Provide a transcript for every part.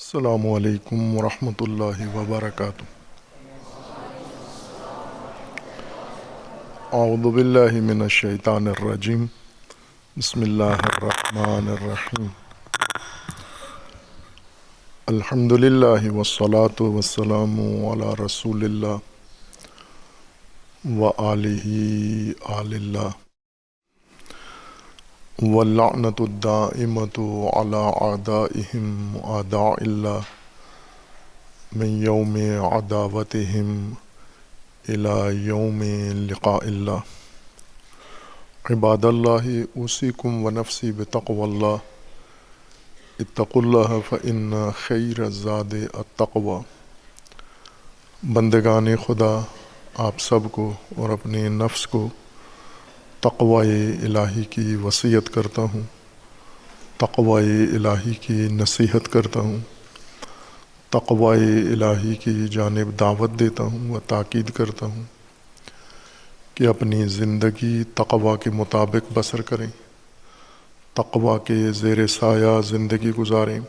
السلام علیکم ورحمۃ اللہ وبرکاتہ۔ اعوذ باللہ من الشیطان الرجیم، بسم اللہ الرحمن الرحیم۔ الحمد للہ والصلاة والسلام علی رسول اللہ وآلہ آل اللہ، واللعنۃ الدائمۃ علی اعدائہم اعداء اللہ من یوم عداوتہم الی یوم لقاء اللہ۔ عباد اللہ اوصیکم ونفسی بتقوی اللہ، اتقوا اللہ فإن خیر الزاد التقوی۔ بندگان خدا، آپ سب کو اور اپنے نفس کو تقوی الہی کی وصیت کرتا ہوں، تقوی الہی کی نصیحت کرتا ہوں، تقوی الہی کی جانب دعوت دیتا ہوں و تاکید کرتا ہوں کہ اپنی زندگی تقوی کے مطابق بسر کریں، تقوی کے زیر سایہ زندگی گزاریں،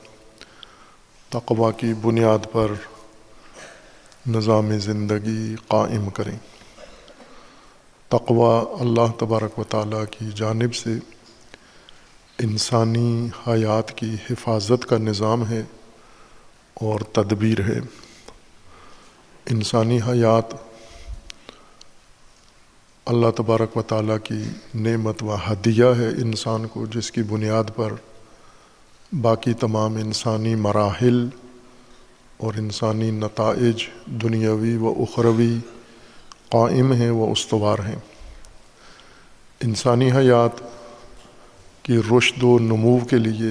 تقوی کی بنیاد پر نظام زندگی قائم کریں۔ تقوی اللہ تبارک و تعالیٰ کی جانب سے انسانی حیات کی حفاظت کا نظام ہے اور تدبیر ہے۔ انسانی حیات اللہ تبارک و تعالیٰ کی نعمت و ہدیہ ہے انسان کو، جس کی بنیاد پر باقی تمام انسانی مراحل اور انسانی نتائج دنیاوی و اخروی قائم ہیں و استوار ہیں۔ انسانی حیات کی رشد و نمو کے لیے،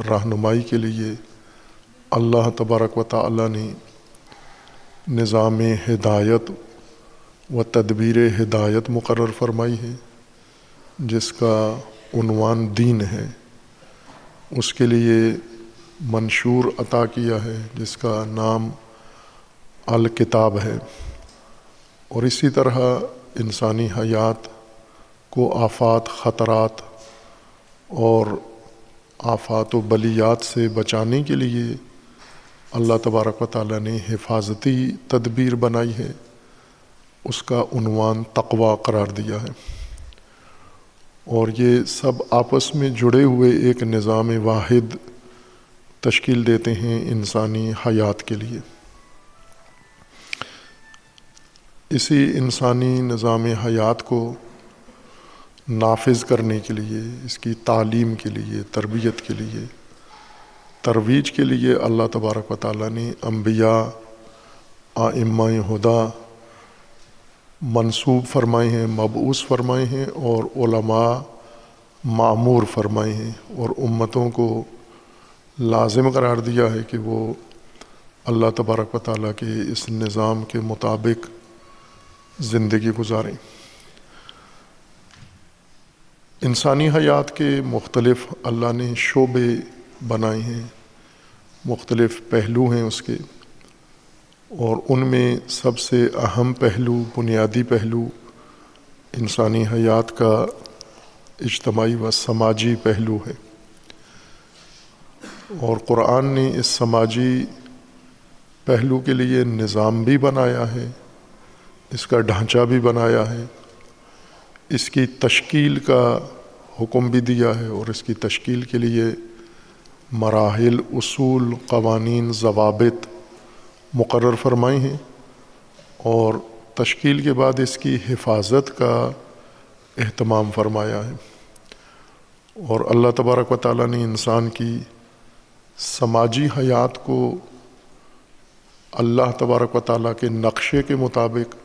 رہنمائی کے لیے اللہ تبارک و تعالیٰ نے نظام ہدایت و تدبیر ہدایت مقرر فرمائی ہے، جس کا عنوان دین ہے۔ اس کے لیے منشور عطا کیا ہے جس کا نام الکتاب ہے، اور اسی طرح انسانی حیات کو آفات، خطرات اور آفات و بلیات سے بچانے کے لیے اللہ تبارک و تعالیٰ نے حفاظتی تدبیر بنائی ہے، اس کا عنوان تقوی قرار دیا ہے، اور یہ سب آپس میں جڑے ہوئے ایک نظام واحد تشکیل دیتے ہیں انسانی حیات کے لیے۔ اسی انسانی نظام حیات کو نافذ کرنے کے لیے، اس کی تعلیم کے لیے، تربیت کے لیے، ترویج کے لیے اللہ تبارک و تعالیٰ نے انبیاء، ائمہ ہدیٰ منصوب فرمائے ہیں، مبعوث فرمائے ہیں، اور علماء مأمور فرمائے ہیں، اور امتوں کو لازم قرار دیا ہے کہ وہ اللہ تبارک و تعالیٰ کے اس نظام کے مطابق زندگی گزاریں۔ انسانی حیات کے مختلف اللہ نے شعبے بنائے ہیں، مختلف پہلو ہیں اس کے، اور ان میں سب سے اہم پہلو، بنیادی پہلو انسانی حیات کا اجتماعی و سماجی پہلو ہے، اور قرآن نے اس سماجی پہلو کے لیے نظام بھی بنایا ہے، اس کا ڈھانچہ بھی بنایا ہے، اس کی تشکیل کا حکم بھی دیا ہے، اور اس کی تشکیل کے لیے مراحل، اصول، قوانین، ضوابط مقرر فرمائے ہیں، اور تشکیل کے بعد اس کی حفاظت کا اہتمام فرمایا ہے۔ اور اللہ تبارک و تعالیٰ نے انسان کی سماجی حیات کو اللہ تبارک و تعالیٰ کے نقشے کے مطابق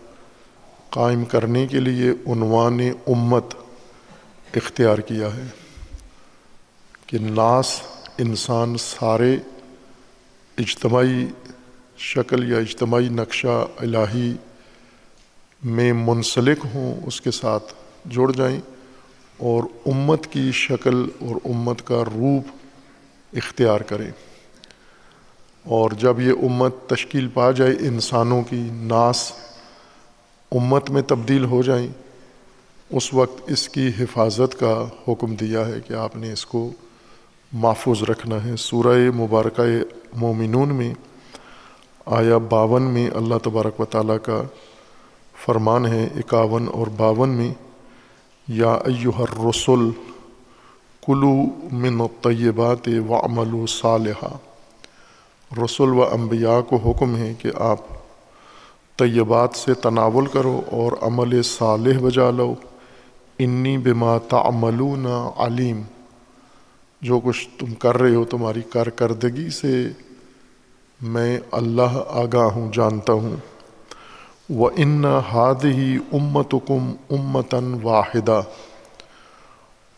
قائم کرنے کے لیے عنوان امت اختیار کیا ہے کہ ناس، انسان سارے اجتماعی شکل یا اجتماعی نقشہ الہی میں منسلک ہوں، اس کے ساتھ جڑ جائیں، اور امت کی شکل اور امت کا روپ اختیار کریں۔ اور جب یہ امت تشکیل پا جائے، انسانوں کی ناس امت میں تبدیل ہو جائیں، اس وقت اس کی حفاظت کا حکم دیا ہے کہ آپ نے اس کو محفوظ رکھنا ہے۔ سورہ مبارکہ مومنون میں آیا 52 میں اللہ تبارک و تعالیٰ کا فرمان ہے، 51 اور 52 میں، یا ایہا الرسل کلوا من الطیبات واعملوا صالحا۔ رسول و انبیاء کو حکم ہے کہ آپ طیبات سے تناول کرو اور عمل صالح بجا لو، انی بما تعملون علیم، جو کچھ تم کر رہے ہو تمہاری کارکردگی سے میں اللہ آگاہ ہوں، جانتا ہوں۔ وَإِنَّ هَٰذِهِ أُمَّتُكُمْ أُمَّةً وَاحِدَةً،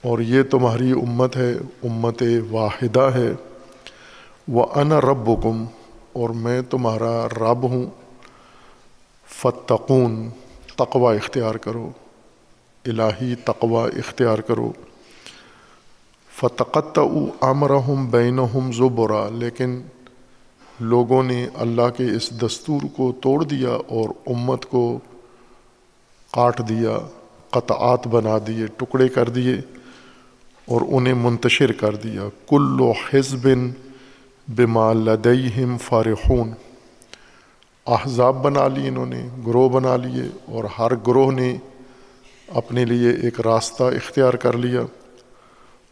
اور یہ تمہاری امت ہے، امت واحدہ ہے۔ وَأَنَا رَبُّكُمْ، اور میں تمہارا رب ہوں۔ فَاتَّقُونِ، تقوی اختیار کرو، الہی تقوی اختیار کرو۔ فَتَقَطَّعُوا أَمْرَهُمْ بَيْنَهُمْ زُبُرًا، لیکن لوگوں نے اللہ کے اس دستور کو توڑ دیا اور امت کو کاٹ دیا، قطعات بنا دیے، ٹکڑے کر دیے اور انہیں منتشر کر دیا۔ کل حزب بما لدیہم فرحون، احزاب بنا لیے انہوں نے، گروہ بنا لیے، اور ہر گروہ نے اپنے لیے ایک راستہ اختیار کر لیا،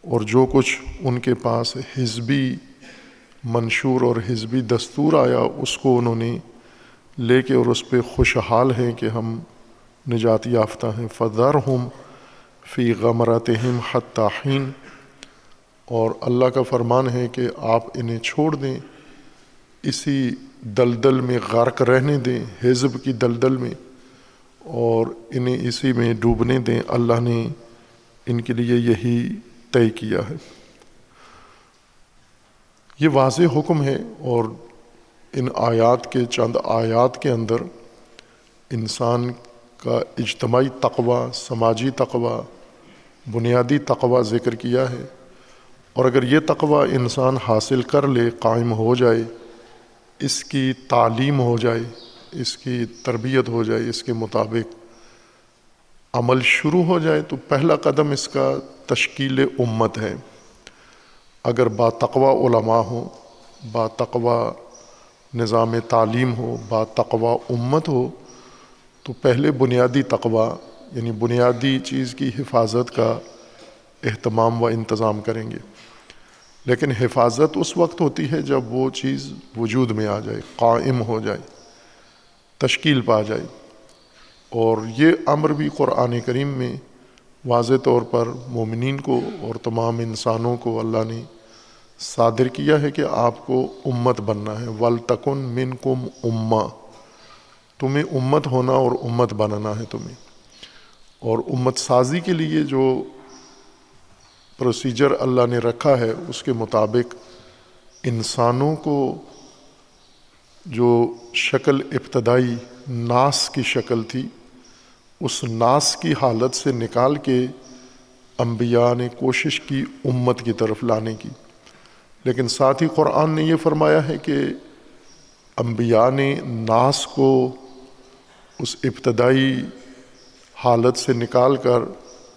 اور جو کچھ ان کے پاس حزبی منشور اور حزبی دستور آیا اس کو انہوں نے لے کے اور اس پہ خوشحال ہیں کہ ہم نجات یافتہ ہیں۔ فَذَرْهُمْ فِي غَمْرَتِهِمْ حَتَّىٰ حِينٍ، اور اللہ کا فرمان ہے کہ آپ انہیں چھوڑ دیں، اسی دلدل میں غرق رہنے دیں، حزب کی دلدل میں، اور انہیں اسی میں ڈوبنے دیں۔ اللہ نے ان کے لیے یہی طے کیا ہے۔ یہ واضح حکم ہے، اور ان آیات کے چند آیات کے اندر انسان کا اجتماعی تقوی، سماجی تقوی، بنیادی تقوی ذکر کیا ہے، اور اگر یہ تقوی انسان حاصل کر لے، قائم ہو جائے، اس کی تعلیم ہو جائے، اس کی تربیت ہو جائے، اس کے مطابق عمل شروع ہو جائے، تو پہلا قدم اس کا تشکیل امت ہے۔ اگر با تقوی علماء ہوں، با تقوی نظام تعلیم ہو، با تقوی امت ہو، تو پہلے بنیادی تقوی یعنی بنیادی چیز کی حفاظت کا اہتمام و انتظام کریں گے۔ لیکن حفاظت اس وقت ہوتی ہے جب وہ چیز وجود میں آ جائے، قائم ہو جائے، تشکیل پا جائے، اور یہ امر بھی قرآن کریم میں واضح طور پر مومنین کو اور تمام انسانوں کو اللہ نے صادر کیا ہے کہ آپ کو امت بننا ہے۔ وَلْتَكُنْ مِنْكُمْ أُمَّةٌ، تمہیں امت ہونا اور امت بننا ہے تمہیں۔ اور امت سازی کے لیے جو پروسیجر اللہ نے رکھا ہے اس کے مطابق انسانوں کو جو شکل ابتدائی ناس کی شکل تھی، اس ناس کی حالت سے نکال کے انبیاء نے کوشش کی امت کی طرف لانے کی، لیکن ساتھ ہی قرآن نے یہ فرمایا ہے کہ انبیاء نے ناس کو اس ابتدائی حالت سے نکال کر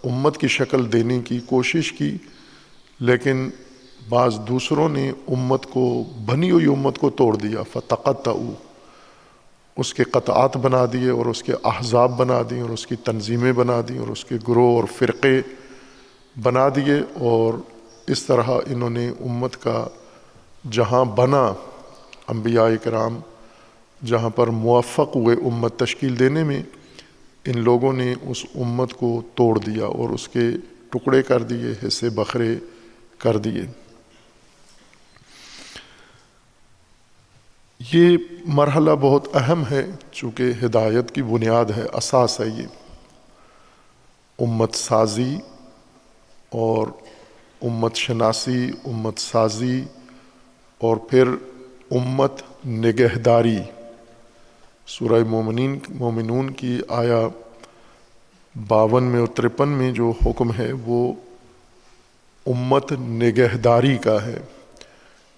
امت کی شکل دینے کی کوشش کی، لیکن بعض دوسروں نے امت کو، بنی ہوئی امت کو توڑ دیا۔ فَتَقَطَّعُوا، اس کے قطعات بنا دیے اور اس کے احزاب بنا دیے اور اس کی تنظیمیں بنا دیں اور اس کے گروہ اور فرقے بنا دیے، اور اس طرح انہوں نے امت کا جہاں بنا، انبیاء کرام جہاں پر موفق ہوئے امت تشکیل دینے میں، ان لوگوں نے اس امت کو توڑ دیا اور اس کے ٹکڑے کر دیے، حصے بکھرے کر دیے۔ یہ مرحلہ بہت اہم ہے، چونکہ ہدایت کی بنیاد ہے، اساس ہے یہ امت سازی اور امت شناسی، امت سازی، اور پھر امت نگہداری۔ سورہ مومنون کی آیا 52 میں اور 53 میں جو حکم ہے وہ امت نگہداری کا ہے،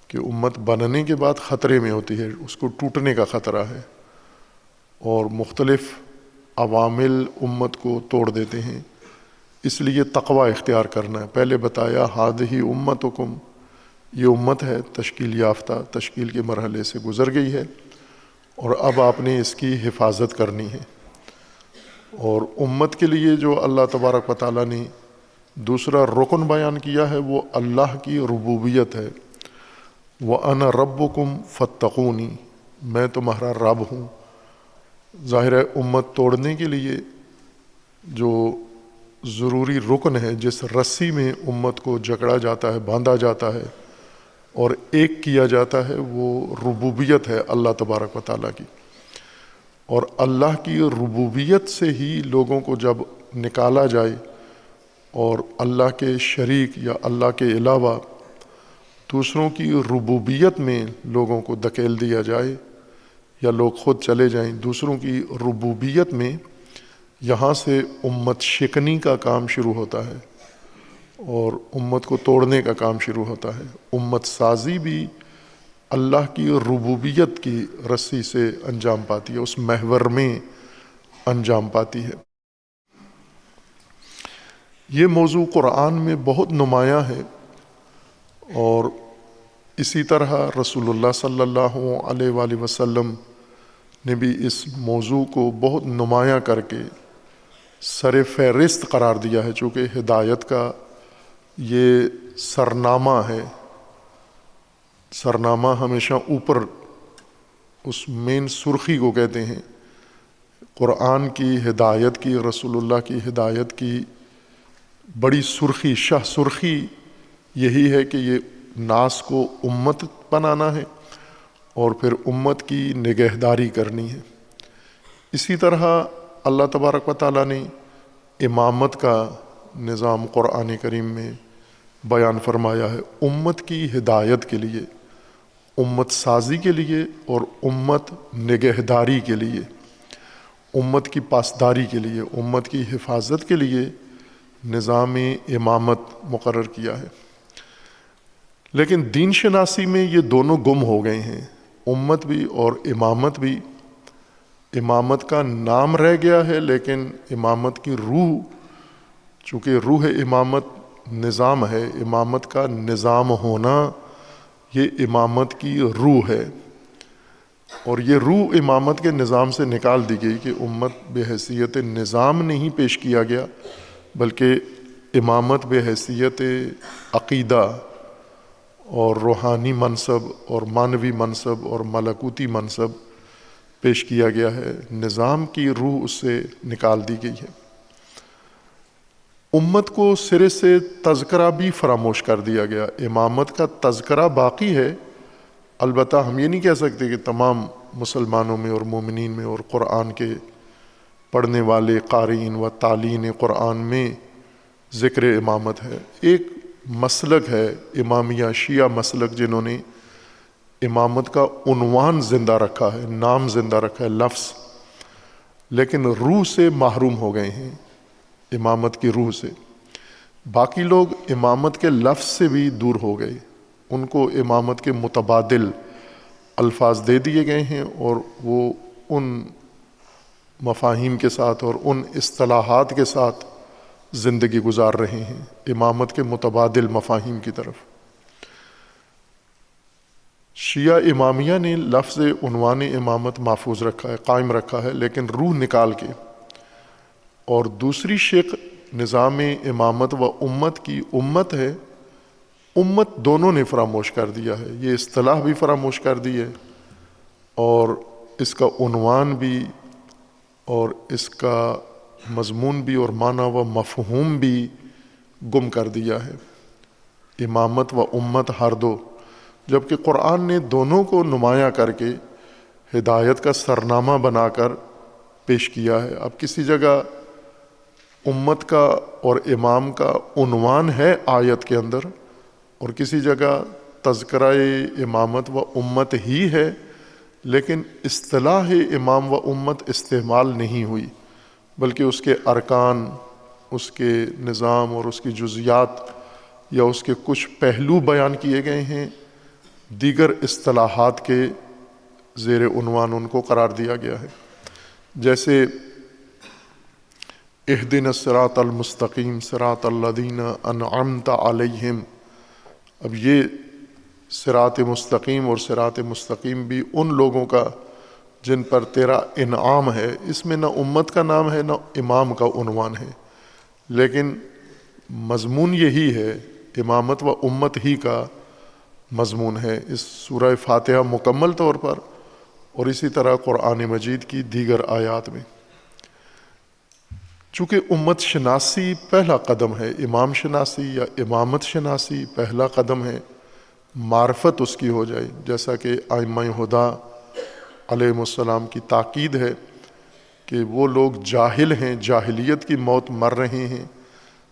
کہ امت بننے کے بعد خطرے میں ہوتی ہے، اس کو ٹوٹنے کا خطرہ ہے، اور مختلف عوامل امت کو توڑ دیتے ہیں، اس لیے تقوی اختیار کرنا ہے۔ پہلے بتایا ہذہ امتکم، یہ امت ہے تشکیل یافتہ، تشکیل کے مرحلے سے گزر گئی ہے، اور اب آپ نے اس کی حفاظت کرنی ہے۔ اور امت کے لیے جو اللہ تبارک و تعالیٰ نے دوسرا رکن بیان کیا ہے وہ اللہ کی ربوبیت ہے۔ وَأَنَا رَبُّكُمْ فَاتَّقُونِی، میں تمہارا رب ہوں۔ ظاہر ہے امت توڑنے کے لیے جو ضروری رکن ہے، جس رسی میں امت کو جکڑا جاتا ہے، باندھا جاتا ہے اور ایک کیا جاتا ہے، وہ ربوبیت ہے اللہ تبارک و تعالیٰ کی۔ اور اللہ کی ربوبیت سے ہی لوگوں کو جب نکالا جائے اور اللہ کے شریک یا اللہ کے علاوہ دوسروں کی ربوبیت میں لوگوں کو دھکیل دیا جائے، یا لوگ خود چلے جائیں دوسروں کی ربوبیت میں، یہاں سے امت شکنی کا کام شروع ہوتا ہے اور امت کو توڑنے کا کام شروع ہوتا ہے۔ امت سازی بھی اللہ کی ربوبیت کی رسی سے انجام پاتی ہے، اس محور میں انجام پاتی ہے۔ یہ موضوع قرآن میں بہت نمایاں ہے، اور اسی طرح رسول اللہ صلی اللہ علیہ وآلہ وسلم نے بھی اس موضوع کو بہت نمایاں کر کے سر فہرست قرار دیا ہے، چونکہ ہدایت کا یہ سرنامہ ہے۔ سرنامہ ہمیشہ اوپر اس مین سرخی کو کہتے ہیں۔ قرآن کی ہدایت کی، رسول اللہ کی ہدایت کی بڑی سرخی، شاہ سرخی یہی ہے کہ یہ ناس کو امت بنانا ہے اور پھر امت کی نگہداری کرنی ہے۔ اسی طرح اللہ تبارک و تعالیٰ نے امامت کا نظام قرآن کریم میں بیان فرمایا ہے، امت کی ہدایت کے لیے، امت سازی کے لیے اور امت نگہداری کے لیے، امت کی پاسداری کے لیے، امت کی حفاظت کے لیے نظام امامت مقرر کیا ہے۔ لیکن دین شناسی میں یہ دونوں گم ہو گئے ہیں، امت بھی اور امامت بھی۔ امامت کا نام رہ گیا ہے، لیکن امامت کی روح، چونکہ روح امامت نظام ہے، امامت کا نظام ہونا یہ امامت کی روح ہے، اور یہ روح امامت کے نظام سے نکال دی گئی کہ امت بحیثیت نظام نہیں پیش کیا گیا، بلکہ امامت بحیثیت عقیدہ اور روحانی منصب اور معنوی منصب اور ملکوتی منصب پیش کیا گیا ہے۔ نظام کی روح اس سے نکال دی گئی ہے۔ امت کو سرے سے تذکرہ بھی فراموش کر دیا گیا۔ امامت کا تذکرہ باقی ہے، البتہ ہم یہ نہیں کہہ سکتے کہ تمام مسلمانوں میں اور مومنین میں اور قرآن کے پڑھنے والے قارئین و تالین قرآن میں ذکر امامت ہے۔ ایک مسلک ہے امامیہ شیعہ مسلک، جنہوں نے امامت کا عنوان زندہ رکھا ہے، نام زندہ رکھا ہے، لفظ، لیکن روح سے محروم ہو گئے ہیں، امامت کی روح سے۔ باقی لوگ امامت کے لفظ سے بھی دور ہو گئے، ان کو امامت کے متبادل الفاظ دے دیے گئے ہیں، اور وہ ان مفاہیم کے ساتھ اور ان اصطلاحات کے ساتھ زندگی گزار رہے ہیں، امامت کے متبادل مفاہیم کی طرف۔ شیعہ امامیہ نے لفظ عنوان امامت محفوظ رکھا ہے، قائم رکھا ہے، لیکن روح نکال کے، اور دوسری شق نظام امامت و امت کی امت ہے، امت دونوں نے فراموش کر دیا ہے۔ یہ اصطلاح بھی فراموش کر دی ہے، اور اس کا عنوان بھی اور اس کا مضمون بھی اور معنی و مفہوم بھی گم کر دیا ہے، امامت و امت ہر دو، جبکہ قرآن نے دونوں کو نمایاں کر کے ہدایت کا سرنامہ بنا کر پیش کیا ہے۔ اب کسی جگہ امت کا اور امام کا عنوان ہے آیت کے اندر، اور کسی جگہ تذکرہ امامت و امت ہی ہے، لیکن اصطلاح امام و امت استعمال نہیں ہوئی، بلکہ اس کے ارکان، اس کے نظام اور اس کی جزیات یا اس کے کچھ پہلو بیان کیے گئے ہیں، دیگر اصطلاحات کے زیر عنوان ان کو قرار دیا گیا ہے۔ جیسے اہدنا الصراط المستقیم صراط الذین انعمت علیہم، اب یہ صراط مستقیم، اور صراط مستقیم بھی ان لوگوں کا جن پر تیرا انعام ہے۔ اس میں نہ امت کا نام ہے نہ امام کا عنوان ہے، لیکن مضمون یہی ہے، امامت و امت ہی کا مضمون ہے اس سورہ فاتحہ مکمل طور پر، اور اسی طرح قرآن مجید کی دیگر آیات میں۔ چونکہ امت شناسی پہلا قدم ہے، امام شناسی یا امامت شناسی پہلا قدم ہے، معرفت اس کی ہو جائے، جیسا کہ ائمہ ہدیٰ علیہ السلام کی تاکید ہے کہ وہ لوگ جاہل ہیں، جاہلیت کی موت مر رہے ہیں،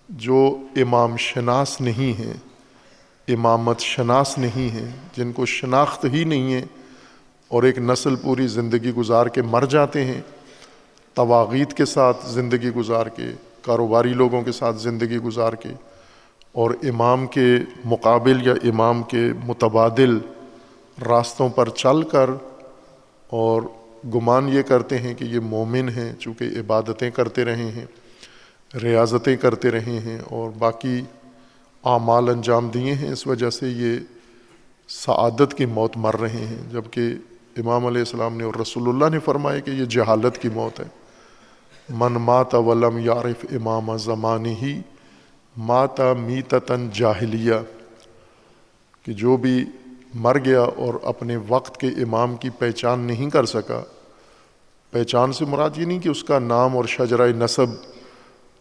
جو امام شناس نہیں ہیں، امامت شناس نہیں ہیں، جن کو شناخت ہی نہیں ہے، اور ایک نسل پوری زندگی گزار کے مر جاتے ہیں، طواغیت کے ساتھ زندگی گزار کے، کاروباری لوگوں کے ساتھ زندگی گزار کے، اور امام کے مقابل یا امام کے متبادل راستوں پر چل کر اور گمان یہ کرتے ہیں کہ یہ مومن ہیں، چونکہ عبادتیں کرتے رہے ہیں، ریاضتیں کرتے رہے ہیں اور باقی اعمال انجام دیے ہیں، اس وجہ سے یہ سعادت کی موت مر رہے ہیں، جبکہ امام علیہ السلام نے اور رسول اللہ نے فرمایا کہ یہ جہالت کی موت ہے۔ من مات ولم یعرف امام زمانہ مات میتتاً جاہلیہ، کہ جو بھی مر گیا اور اپنے وقت کے امام کی پہچان نہیں کر سکا، پہچان سے مراد یہ نہیں کہ اس کا نام اور شجرہ نسب،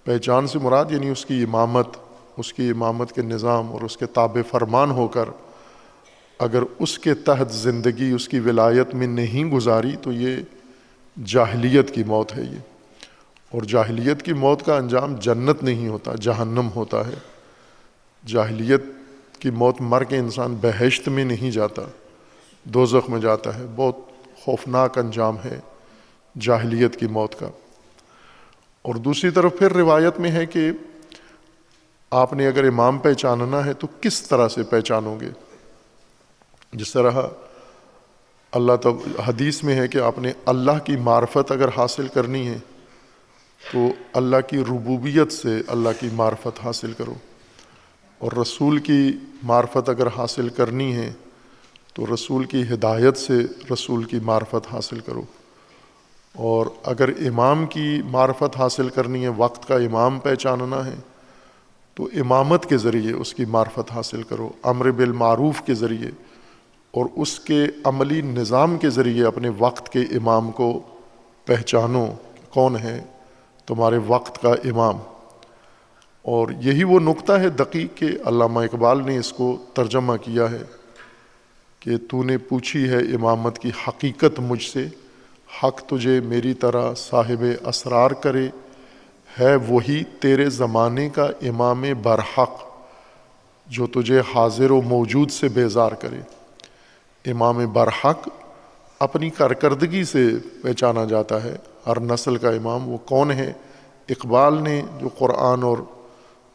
پہچان سے مراد یعنی اس کی امامت کے نظام اور اس کے تابع فرمان ہو کر اگر اس کے تحت زندگی اس کی ولایت میں نہیں گزاری تو یہ جاہلیت کی موت ہے یہ، اور جاہلیت کی موت کا انجام جنت نہیں ہوتا، جہنم ہوتا ہے۔ جاہلیت کی موت مر کے انسان بہشت میں نہیں جاتا، دوزخ میں جاتا ہے، بہت خوفناک انجام ہے جاہلیت کی موت کا۔ اور دوسری طرف پھر روایت میں ہے کہ آپ نے اگر امام پہچاننا ہے تو کس طرح سے پہچانو گے؟ جس طرح حدیث میں ہے کہ آپ نے اللہ کی معرفت اگر حاصل کرنی ہے تو اللہ کی ربوبیت سے اللہ کی معرفت حاصل کرو، اور رسول کی معرفت اگر حاصل کرنی ہے تو رسول کی ہدایت سے رسول کی معرفت حاصل کرو، اور اگر امام کی معرفت حاصل کرنی ہے، وقت کا امام پہچاننا ہے تو امامت کے ذریعے اس کی معرفت حاصل کرو، امر بالمعروف کے ذریعے اور اس کے عملی نظام کے ذریعے اپنے وقت کے امام کو پہچانو، کون ہے تمہارے وقت کا امام۔ اور یہی وہ نقطہ ہے دقیق کہ علامہ اقبال نے اس کو ترجمہ کیا ہے کہ تو نے پوچھی ہے امامت کی حقیقت مجھ سے، حق تجھے میری طرح صاحب اسرار کرے، ہے وہی تیرے زمانے کا امام برحق جو تجھے حاضر و موجود سے بیزار کرے۔ امام برحق اپنی کارکردگی سے پہچانا جاتا ہے، ہر نسل کا امام وہ کون ہے؟ اقبال نے جو قرآن اور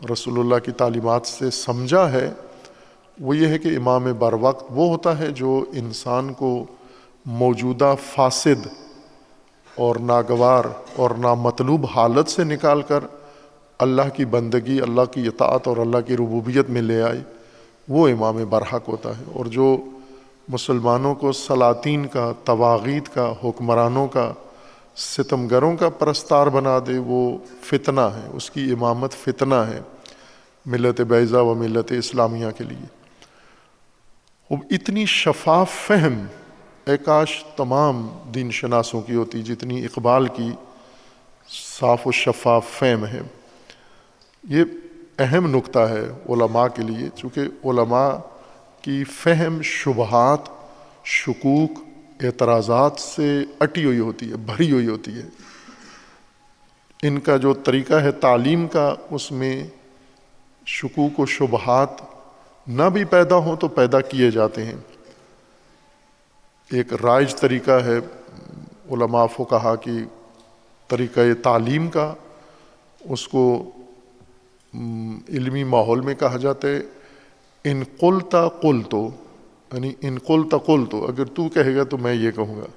رسول اللہ کی تعلیمات سے سمجھا ہے وہ یہ ہے کہ امام بروقت وہ ہوتا ہے جو انسان کو موجودہ فاسد اور ناگوار اور نامطلوب حالت سے نکال کر اللہ کی بندگی، اللہ کی اطاعت اور اللہ کی ربوبیت میں لے آئے، وہ امام برحق ہوتا ہے۔ اور جو مسلمانوں کو سلاطین کا، طواغیت کا، حکمرانوں کا، ستمگروں کا پرستار بنا دے وہ فتنہ ہے، اس کی امامت فتنہ ہے ملت بیضا و ملت اسلامیہ کے لیے۔ اب اتنی شفاف فہم اے کاش تمام دین شناسوں کی ہوتی جتنی اقبال کی صاف و شفاف فہم ہے۔ یہ اہم نقطہ ہے علماء کے لیے، چونکہ علماء کی فہم شبہات، شکوک، اعتراضات سے اٹی ہوئی ہوتی ہے، بھری ہوئی ہوتی ہے۔ ان کا جو طریقہ ہے تعلیم کا، اس میں شکوک و شبہات نہ بھی پیدا ہوں تو پیدا کیے جاتے ہیں۔ ایک رائج طریقہ ہے علماء فقہا کی طریقہ تعلیم کا، اس کو علمی ماحول میں کہا جاتا ہے ان قلت قلتو، یعنی ان قلت قلتو، اگر تو کہے گا تو میں یہ کہوں گا،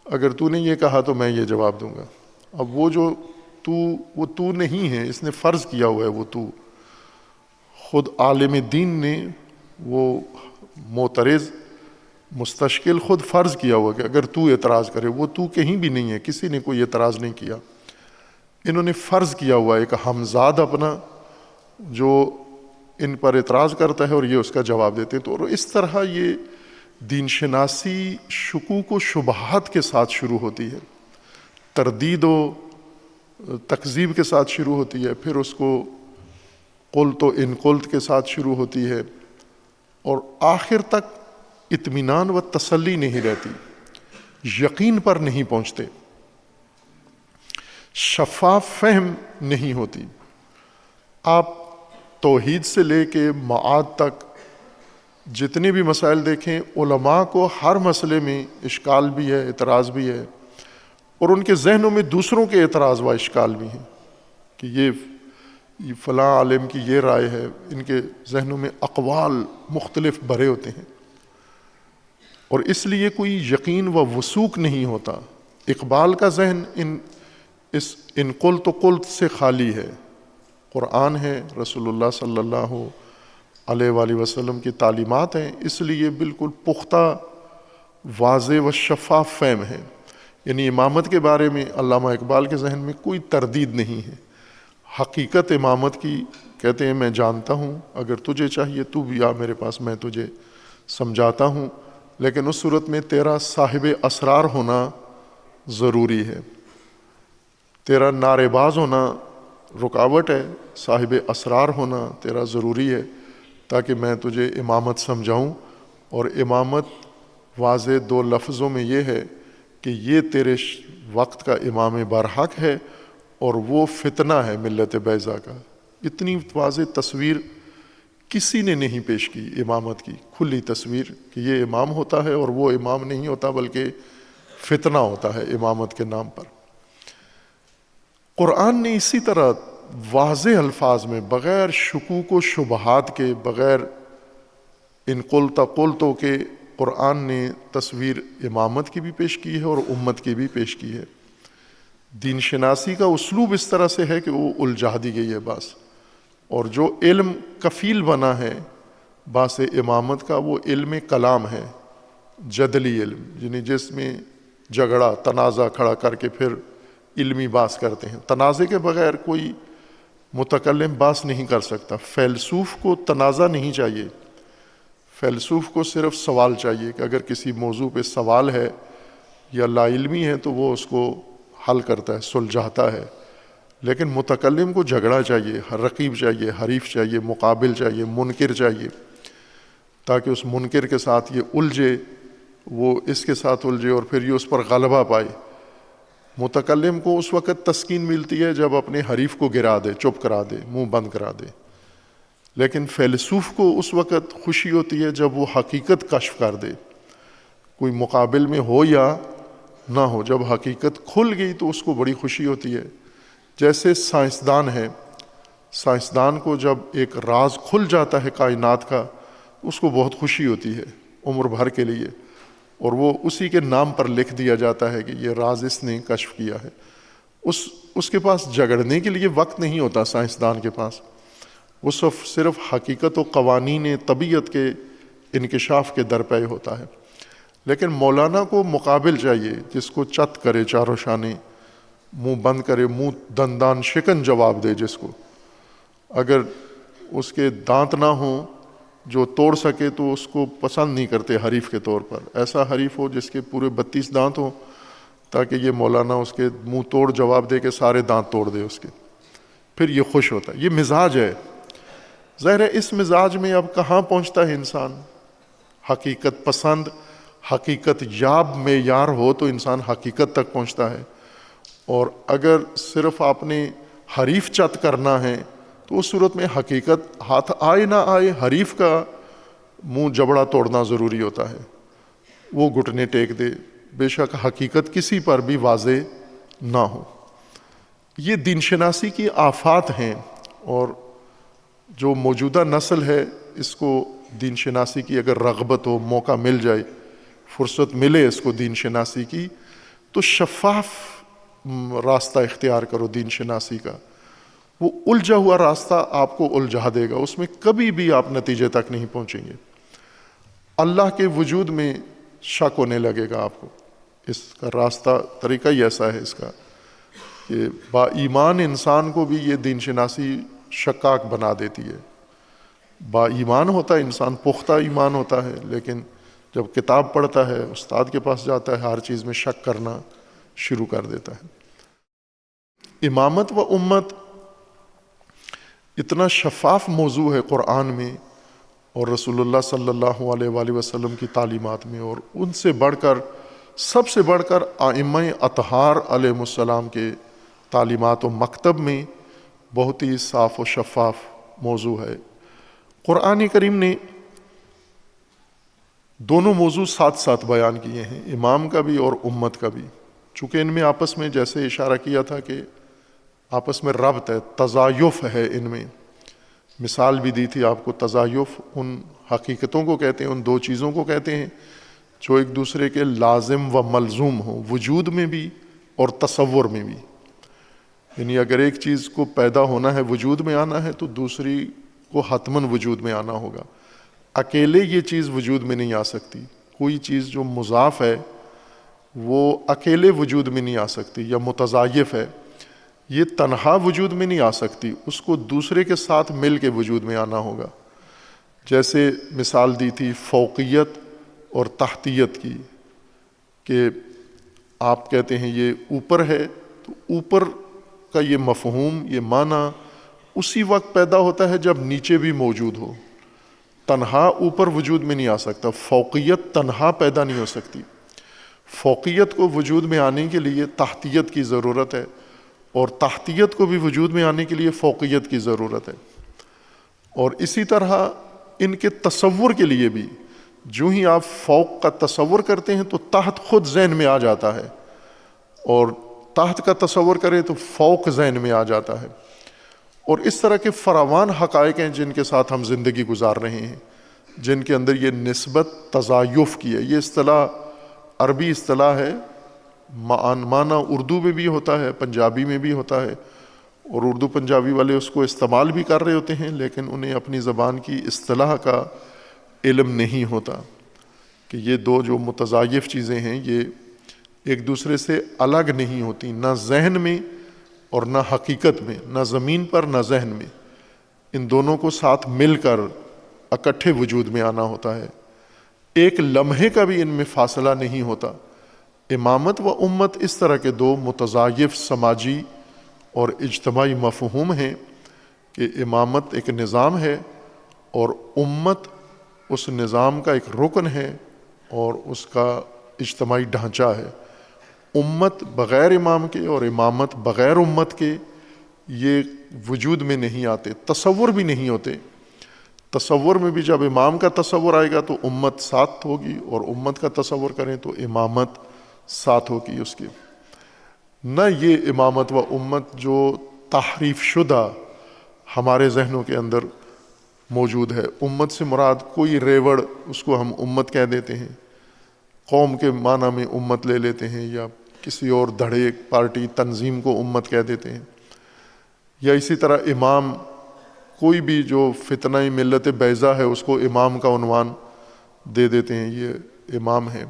اگر تو نے یہ کہا تو میں یہ جواب دوں گا۔ اب وہ جو وہ تو نہیں ہے، اس نے فرض کیا ہوا ہے وہ تو، خود عالم دین نے وہ معترض مستشکل خود فرض کیا ہوا کہ اگر تو اعتراض کرے، وہ تو کہیں بھی نہیں ہے، کسی نے کوئی اعتراض نہیں کیا، انہوں نے فرض کیا ہوا ہے ایک ہمزاد اپنا جو ان پر اعتراض کرتا ہے اور یہ اس کا جواب دیتے ہیں۔ تو اس طرح یہ دین شناسی شکوک و شبہات کے ساتھ شروع ہوتی ہے، تردید و تکذیب کے ساتھ شروع ہوتی ہے، پھر اس کو قلت و ان قلت کے ساتھ شروع ہوتی ہے، اور آخر تک اطمینان و تسلی نہیں رہتی، یقین پر نہیں پہنچتے، شفاف فہم نہیں ہوتی۔ آپ توحید سے لے کے معاد تک جتنے بھی مسائل دیکھیں، علماء کو ہر مسئلے میں اشکال بھی ہے، اعتراض بھی ہے، اور ان کے ذہنوں میں دوسروں کے اعتراض و اشکال بھی ہیں کہ یہ فلاں عالم کی یہ رائے ہے، ان کے ذہنوں میں اقوال مختلف بھرے ہوتے ہیں، اور اس لیے کوئی یقین و وثوق نہیں ہوتا۔ اقبال کا ذہن ان قلت و قلت سے خالی ہے، قرآن ہے، رسول اللہ صلی اللہ علیہ وآلہ وسلم کی تعلیمات ہیں، اس لیے بالکل پختہ، واضح و شفاف فہم ہے۔ یعنی امامت کے بارے میں علامہ اقبال کے ذہن میں کوئی تردید نہیں ہے، حقیقت امامت کی کہتے ہیں میں جانتا ہوں، اگر تجھے چاہیے تو بھی آ میرے پاس، میں تجھے سمجھاتا ہوں، لیکن اس صورت میں تیرا صاحب اسرار ہونا ضروری ہے، تیرا نعرے باز ہونا رکاوٹ ہے، صاحب اسرار ہونا تیرا ضروری ہے تاکہ میں تجھے امامت سمجھاؤں۔ اور امامت واضح دو لفظوں میں یہ ہے کہ یہ تیرے وقت کا امام برحق ہے اور وہ فتنہ ہے ملت بیضا کا۔ اتنی واضح تصویر کسی نے نہیں پیش کی امامت کی، کھلی تصویر کہ یہ امام ہوتا ہے اور وہ امام نہیں ہوتا بلکہ فتنہ ہوتا ہے امامت کے نام پر۔ قرآن نے اسی طرح واضح الفاظ میں بغیر شکوک و شبہات کے، بغیر ان قلت قلتوں کے، قرآن نے تصویر امامت کی بھی پیش کی ہے اور امت کی بھی پیش کی ہے۔ دین شناسی کا اسلوب اس طرح سے ہے کہ وہ الجھا دی گئی ہے بس، اور جو علم کفیل بنا ہے باس امامت کا وہ علم کلام ہے، جدلی علم، یعنی جس میں جھگڑا تنازع کھڑا کر کے پھر علمی بحث کرتے ہیں۔ تنازع کے بغیر کوئی متکلم بحث نہیں کر سکتا۔ فیلسوف کو تنازع نہیں چاہیے، فیلسوف کو صرف سوال چاہیے کہ اگر کسی موضوع پہ سوال ہے یا لا علمی ہے تو وہ اس کو حل کرتا ہے، سلجھاتا ہے، لیکن متکلم کو جھگڑا چاہیے، رقیب چاہیے، حریف چاہیے، مقابل چاہیے، منکر چاہیے، تاکہ اس منکر کے ساتھ یہ الجھے، وہ اس کے ساتھ الجھے اور پھر یہ اس پر غلبہ پائے۔ متکلم کو اس وقت تسکین ملتی ہے جب اپنے حریف کو گرا دے، چپ کرا دے، منہ بند کرا دے، لیکن فیلسوف کو اس وقت خوشی ہوتی ہے جب وہ حقیقت کشف کر دے، کوئی مقابل میں ہو یا نہ ہو، جب حقیقت کھل گئی تو اس کو بڑی خوشی ہوتی ہے۔ جیسے سائنسدان ہے، سائنسدان کو جب ایک راز کھل جاتا ہے کائنات کا، اس کو بہت خوشی ہوتی ہے عمر بھر کے لیے، اور وہ اسی کے نام پر لکھ دیا جاتا ہے کہ یہ راز اس نے کشف کیا ہے۔ اس کے پاس جھگڑنے کے لیے وقت نہیں ہوتا سائنسدان کے پاس، وہ صرف حقیقت و قوانین طبیعت کے انکشاف کے درپے ہوتا ہے۔ لیکن مولانا کو مقابل چاہیے جس کو چت کرے چاروں شانے، منہ بند کرے، منہ دندان شکن جواب دے، جس کو اگر اس کے دانت نہ ہوں جو توڑ سکے تو اس کو پسند نہیں کرتے حریف کے طور پر، ایسا حریف ہو جس کے پورے 32 دانت ہوں تاکہ یہ مولانا اس کے منہ توڑ جواب دے کے سارے دانت توڑ دے اس کے، پھر یہ خوش ہوتا ہے۔ یہ مزاج ہے، ظاہر ہے اس مزاج میں اب کہاں پہنچتا ہے انسان؟ حقیقت پسند، حقیقت یاب معیار ہو تو انسان حقیقت تک پہنچتا ہے، اور اگر صرف آپ نے حریف چت کرنا ہے تو اس صورت میں حقیقت ہاتھ آئے نہ آئے حریف کا منہ جبڑا توڑنا ضروری ہوتا ہے، وہ گھٹنے ٹیک دے، بے شک حقیقت کسی پر بھی واضح نہ ہو۔ یہ دین شناسی کی آفات ہیں، اور جو موجودہ نسل ہے اس کو دین شناسی کی اگر رغبت ہو، موقع مل جائے، فرصت ملے اس کو دین شناسی کی، تو شفاف راستہ اختیار کرو دین شناسی کا۔ وہ الجھا ہوا راستہ آپ کو الجھا دے گا، اس میں کبھی بھی آپ نتیجے تک نہیں پہنچیں گے۔ اللہ کے وجود میں شک ہونے لگے گا آپ کو۔ اس کا راستہ طریقہ ہی ایسا ہے اس کا کہ با ایمان انسان کو بھی یہ دین شناسی شکاک بنا دیتی ہے۔ با ایمان ہوتا ہے انسان، پختہ ایمان ہوتا ہے، لیکن جب کتاب پڑھتا ہے، استاد کے پاس جاتا ہے، ہر چیز میں شک کرنا شروع کر دیتا ہے۔ امامت و امت اتنا شفاف موضوع ہے قرآن میں اور رسول اللہ صلی اللہ علیہ وآلہ وسلم کی تعلیمات میں، اور ان سے بڑھ کر، سب سے بڑھ کر ائمہ اطہار علیہ السلام کے تعلیمات و مکتب میں بہت ہی صاف و شفاف موضوع ہے۔ قرآن کریم نے دونوں موضوع ساتھ ساتھ بیان کیے ہیں، امام کا بھی اور امت کا بھی، چونکہ ان میں آپس میں جیسے اشارہ کیا تھا کہ آپس میں ربط ہے، تزایف ہے ان میں۔ مثال بھی دی تھی آپ کو، تزایف ان حقیقتوں کو کہتے ہیں، ان دو چیزوں کو کہتے ہیں جو ایک دوسرے کے لازم و ملزوم ہوں، وجود میں بھی اور تصور میں بھی۔ یعنی اگر ایک چیز کو پیدا ہونا ہے، وجود میں آنا ہے، تو دوسری کو حتماً وجود میں آنا ہوگا۔ اکیلے یہ چیز وجود میں نہیں آ سکتی، کوئی چیز جو مضاف ہے وہ اکیلے وجود میں نہیں آ سکتی، یا متضایف ہے، یہ تنہا وجود میں نہیں آ سکتی، اس کو دوسرے کے ساتھ مل کے وجود میں آنا ہوگا۔ جیسے مثال دی تھی فوقیت اور تحتیت کی، کہ آپ کہتے ہیں یہ اوپر ہے، تو اوپر کا یہ مفہوم، یہ معنی اسی وقت پیدا ہوتا ہے جب نیچے بھی موجود ہو۔ تنہا اوپر وجود میں نہیں آ سکتا، فوقیت تنہا پیدا نہیں ہو سکتی۔ فوقیت کو وجود میں آنے کے لیے تحتیت کی ضرورت ہے، اور تحتیت کو بھی وجود میں آنے کے لیے فوقیت کی ضرورت ہے۔ اور اسی طرح ان کے تصور کے لیے بھی، جو ہی آپ فوق کا تصور کرتے ہیں تو تحت خود ذہن میں آ جاتا ہے، اور تحت کا تصور کریں تو فوق ذہن میں آ جاتا ہے۔ اور اس طرح کے فراوان حقائق ہیں جن کے ساتھ ہم زندگی گزار رہے ہیں، جن کے اندر یہ نسبت تزایف کی ہے۔ یہ اصطلاح عربی اصطلاح ہے، معنی اردو میں بھی ہوتا ہے، پنجابی میں بھی ہوتا ہے، اور اردو پنجابی والے اس کو استعمال بھی کر رہے ہوتے ہیں، لیکن انہیں اپنی زبان کی اصطلاح کا علم نہیں ہوتا کہ یہ دو جو متضایف چیزیں ہیں یہ ایک دوسرے سے الگ نہیں ہوتی، نہ ذہن میں اور نہ حقیقت میں، نہ زمین پر نہ ذہن میں۔ ان دونوں کو ساتھ مل کر اکٹھے وجود میں آنا ہوتا ہے، ایک لمحے کا بھی ان میں فاصلہ نہیں ہوتا۔ امامت و امت اس طرح کے دو متضایف سماجی اور اجتماعی مفہوم ہیں کہ امامت ایک نظام ہے اور امت اس نظام کا ایک رکن ہے اور اس کا اجتماعی ڈھانچہ ہے۔ امت بغیر امام کے اور امامت بغیر امت کے یہ وجود میں نہیں آتے، تصور بھی نہیں ہوتے۔ تصور میں بھی جب امام کا تصور آئے گا تو امت ساتھ ہوگی، اور امت کا تصور کریں تو امامت ساتھ ہوگی اس کے۔ نہ یہ امامت و امت جو تحریف شدہ ہمارے ذہنوں کے اندر موجود ہے، امت سے مراد کوئی ریوڑ، اس کو ہم امت کہہ دیتے ہیں، قوم کے معنی میں امت لے لیتے ہیں، یا کسی اور دھڑے پارٹی تنظیم کو امت کہہ دیتے ہیں، یا اسی طرح امام کوئی بھی جو فتنہ ملت بیضا ہے اس کو امام کا عنوان دے دیتے ہیں، یہ امام ہے۔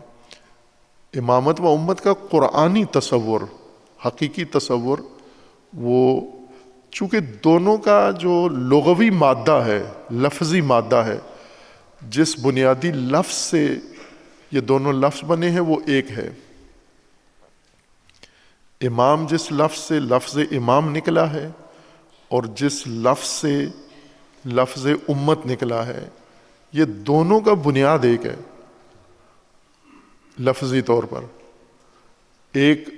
امامت و امت کا قرآنی تصور، حقیقی تصور، وہ چونکہ دونوں کا جو لغوی مادہ ہے، لفظی مادہ ہے، جس بنیادی لفظ سے یہ دونوں لفظ بنے ہیں وہ ایک ہے۔ امام جس لفظ سے لفظ امام نکلا ہے اور جس لفظ سے لفظ امت نکلا ہے، یہ دونوں کا بنیاد ایک ہے لفظی طور پر۔ ایک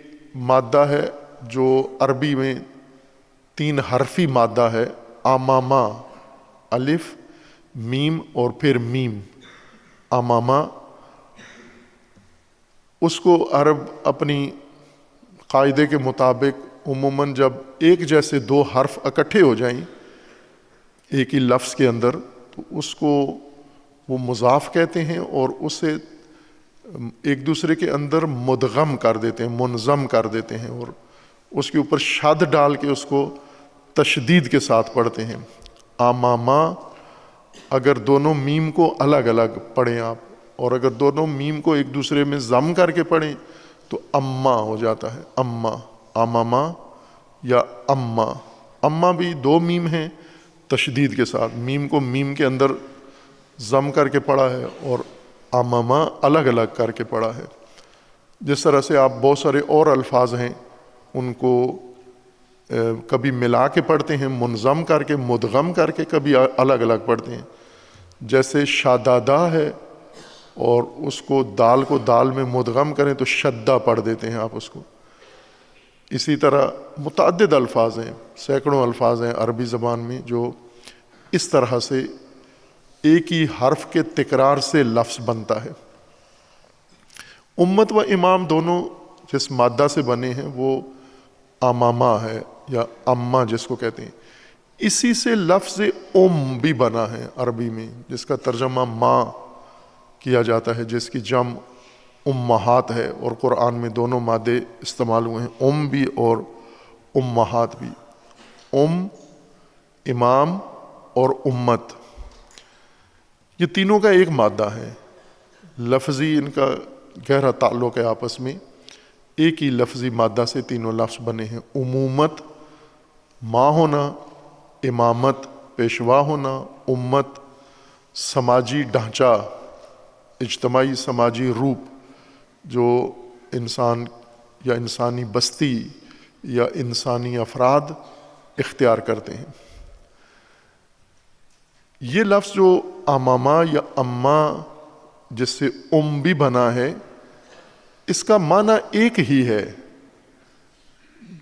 مادہ ہے جو عربی میں 3 حرفی مادہ ہے، امامہ، الف، میم اور پھر میم، امامہ۔ اس کو عرب اپنی قاعدے کے مطابق عموماً جب ایک جیسے 2 حرف اکٹھے ہو جائیں ایک ہی لفظ کے اندر، تو اس کو وہ مضاف کہتے ہیں، اور اسے ایک دوسرے کے اندر مدغم کر دیتے ہیں، منظم کر دیتے ہیں، اور اس کے اوپر شد ڈال کے اس کو تشدید کے ساتھ پڑھتے ہیں۔ امامہ، اگر دونوں میم کو الگ الگ پڑھیں آپ، اور اگر دونوں میم کو ایک دوسرے میں ضم کر کے پڑھیں تو اما ہو جاتا ہے، اما، امما یا اما۔ اما بھی دو میم ہیں تشدید کے ساتھ، میم کو میم کے اندر ضم کر کے پڑھا ہے اور امما الگ الگ کر کے پڑھا ہے۔ جس طرح سے آپ بہت سارے اور الفاظ ہیں ان کو کبھی ملا کے پڑھتے ہیں منظم کر کے، مدغم کر کے، کبھی الگ الگ پڑھتے ہیں۔ جیسے شادادہ ہے اور اس کو دال میں مدغم کریں تو شدہ پڑھ دیتے ہیں آپ اس کو۔ اسی طرح متعدد الفاظ ہیں، سینکڑوں الفاظ ہیں عربی زبان میں جو اس طرح سے ایک ہی حرف کے تکرار سے لفظ بنتا ہے۔ امت و امام دونوں جس مادہ سے بنے ہیں وہ اماما ہے یا اما جس کو کہتے ہیں۔ اسی سے لفظ بھی بنا ہے عربی میں، جس کا ترجمہ ماں کیا جاتا ہے، جس کی جمع امہات ہے، اور قرآن میں دونوں مادے استعمال ہوئے ہیں، بھی اور امہات بھی۔ امام اور امت، یہ تینوں کا ایک مادہ ہے، لفظی ان کا گہرا تعلق ہے آپس میں، ایک ہی لفظی مادہ سے تینوں لفظ بنے ہیں۔ امومت ماں ہونا، امامت پیشوا ہونا، امت سماجی ڈھانچہ، اجتماعی سماجی روپ جو انسان یا انسانی بستی یا انسانی افراد اختیار کرتے ہیں۔ یہ لفظ جو اماما یا اما جس سے بھی بنا ہے، اس کا معنی ایک ہی ہے،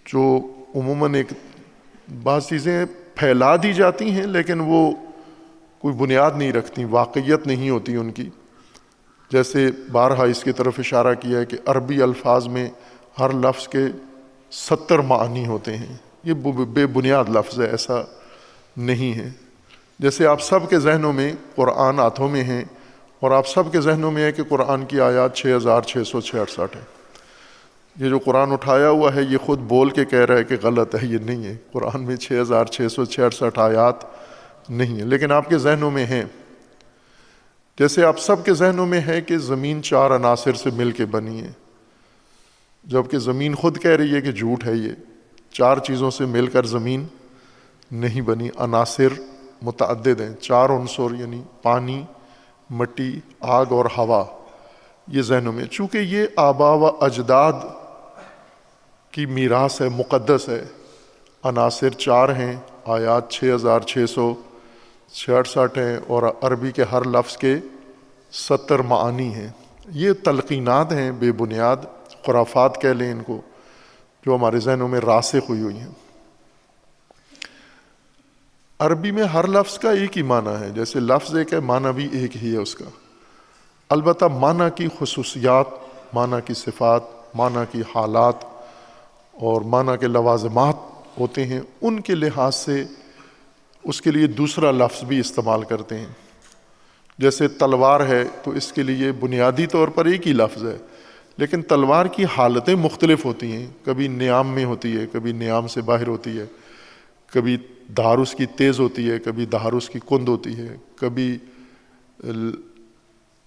جو عموماً ایک بعض چیزیں پھیلا دی جاتی ہیں لیکن وہ کوئی بنیاد نہیں رکھتی، واقعیت نہیں ہوتی ان کی۔ جیسے بارہا اس کی طرف اشارہ کیا ہے کہ عربی الفاظ میں ہر لفظ کے 70 معنی ہوتے ہیں، یہ بے بنیاد لفظ ہے، ایسا نہیں ہے۔ جیسے آپ سب کے ذہنوں میں قرآن ہاتھوں میں ہیں اور آپ سب کے ذہنوں میں ہے کہ قرآن کی آیات 6666 ہے، یہ جو قرآن اٹھایا ہوا ہے یہ خود بول کے کہہ رہا ہے کہ غلط ہے، یہ نہیں ہے، قرآن میں 6666 آیات نہیں ہے، لیکن آپ کے ذہنوں میں ہیں۔ جیسے آپ سب کے ذہنوں میں ہے کہ زمین 4 عناصر سے مل کے بنی ہے، جبکہ زمین خود کہہ رہی ہے کہ جھوٹ ہے، یہ 4 چیزوں سے مل کر زمین نہیں بنی۔ عناصر متعدد ہیں، 4 عنصر یعنی پانی، مٹی، آگ اور ہوا، یہ ذہنوں میں۔ چونکہ یہ آبا و اجداد کی میراث ہے، مقدس ہے، عناصر 4 ہیں، آیات 6666 ہیں اور عربی کے ہر لفظ کے 70 معانی ہیں۔ یہ تلقینات ہیں بے بنیاد، خرافات کہہ لیں ان کو، جو ہمارے ذہنوں میں راسخ ہوئی ہیں۔ عربی میں ہر لفظ کا ایک ہی معنی ہے، جیسے لفظ ایک ہے معنی بھی ایک ہی ہے اس کا، البتہ معنی کی خصوصیات، معنی کی صفات، معنی کی حالات اور معنی کے لوازمات ہوتے ہیں، ان کے لحاظ سے اس کے لیے دوسرا لفظ بھی استعمال کرتے ہیں۔ جیسے تلوار ہے تو اس کے لیے بنیادی طور پر ایک ہی لفظ ہے، لیکن تلوار کی حالتیں مختلف ہوتی ہیں، کبھی نیام میں ہوتی ہے، کبھی نیام سے باہر ہوتی ہے، کبھی دھار اس کی تیز ہوتی ہے، کبھی دھار اس کی کند ہوتی ہے، کبھی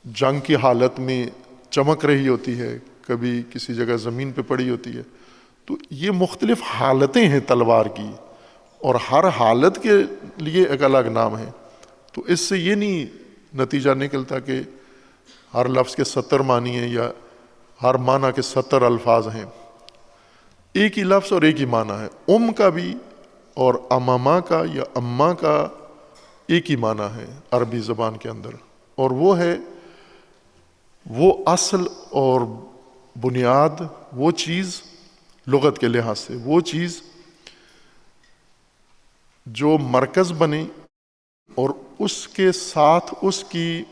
جنگ کی حالت میں چمک رہی ہوتی ہے، کبھی کسی جگہ زمین پہ پڑی ہوتی ہے۔ تو یہ مختلف حالتیں ہیں تلوار کی، اور ہر حالت کے لیے ایک الگ نام ہے۔ تو اس سے یہ نہیں نتیجہ نکلتا کہ ہر لفظ کے 70 معنی ہیں یا ہر معنی کے 70 الفاظ ہیں، ایک ہی لفظ اور ایک ہی معنی ہے۔ کا بھی اور اماما کا یا اما کا ایک ہی معنی ہے عربی زبان کے اندر، اور وہ ہے وہ اصل اور بنیاد، وہ چیز لغت کے لحاظ سے، وہ چیز جو مرکز بنے اور اس کے ساتھ اس کی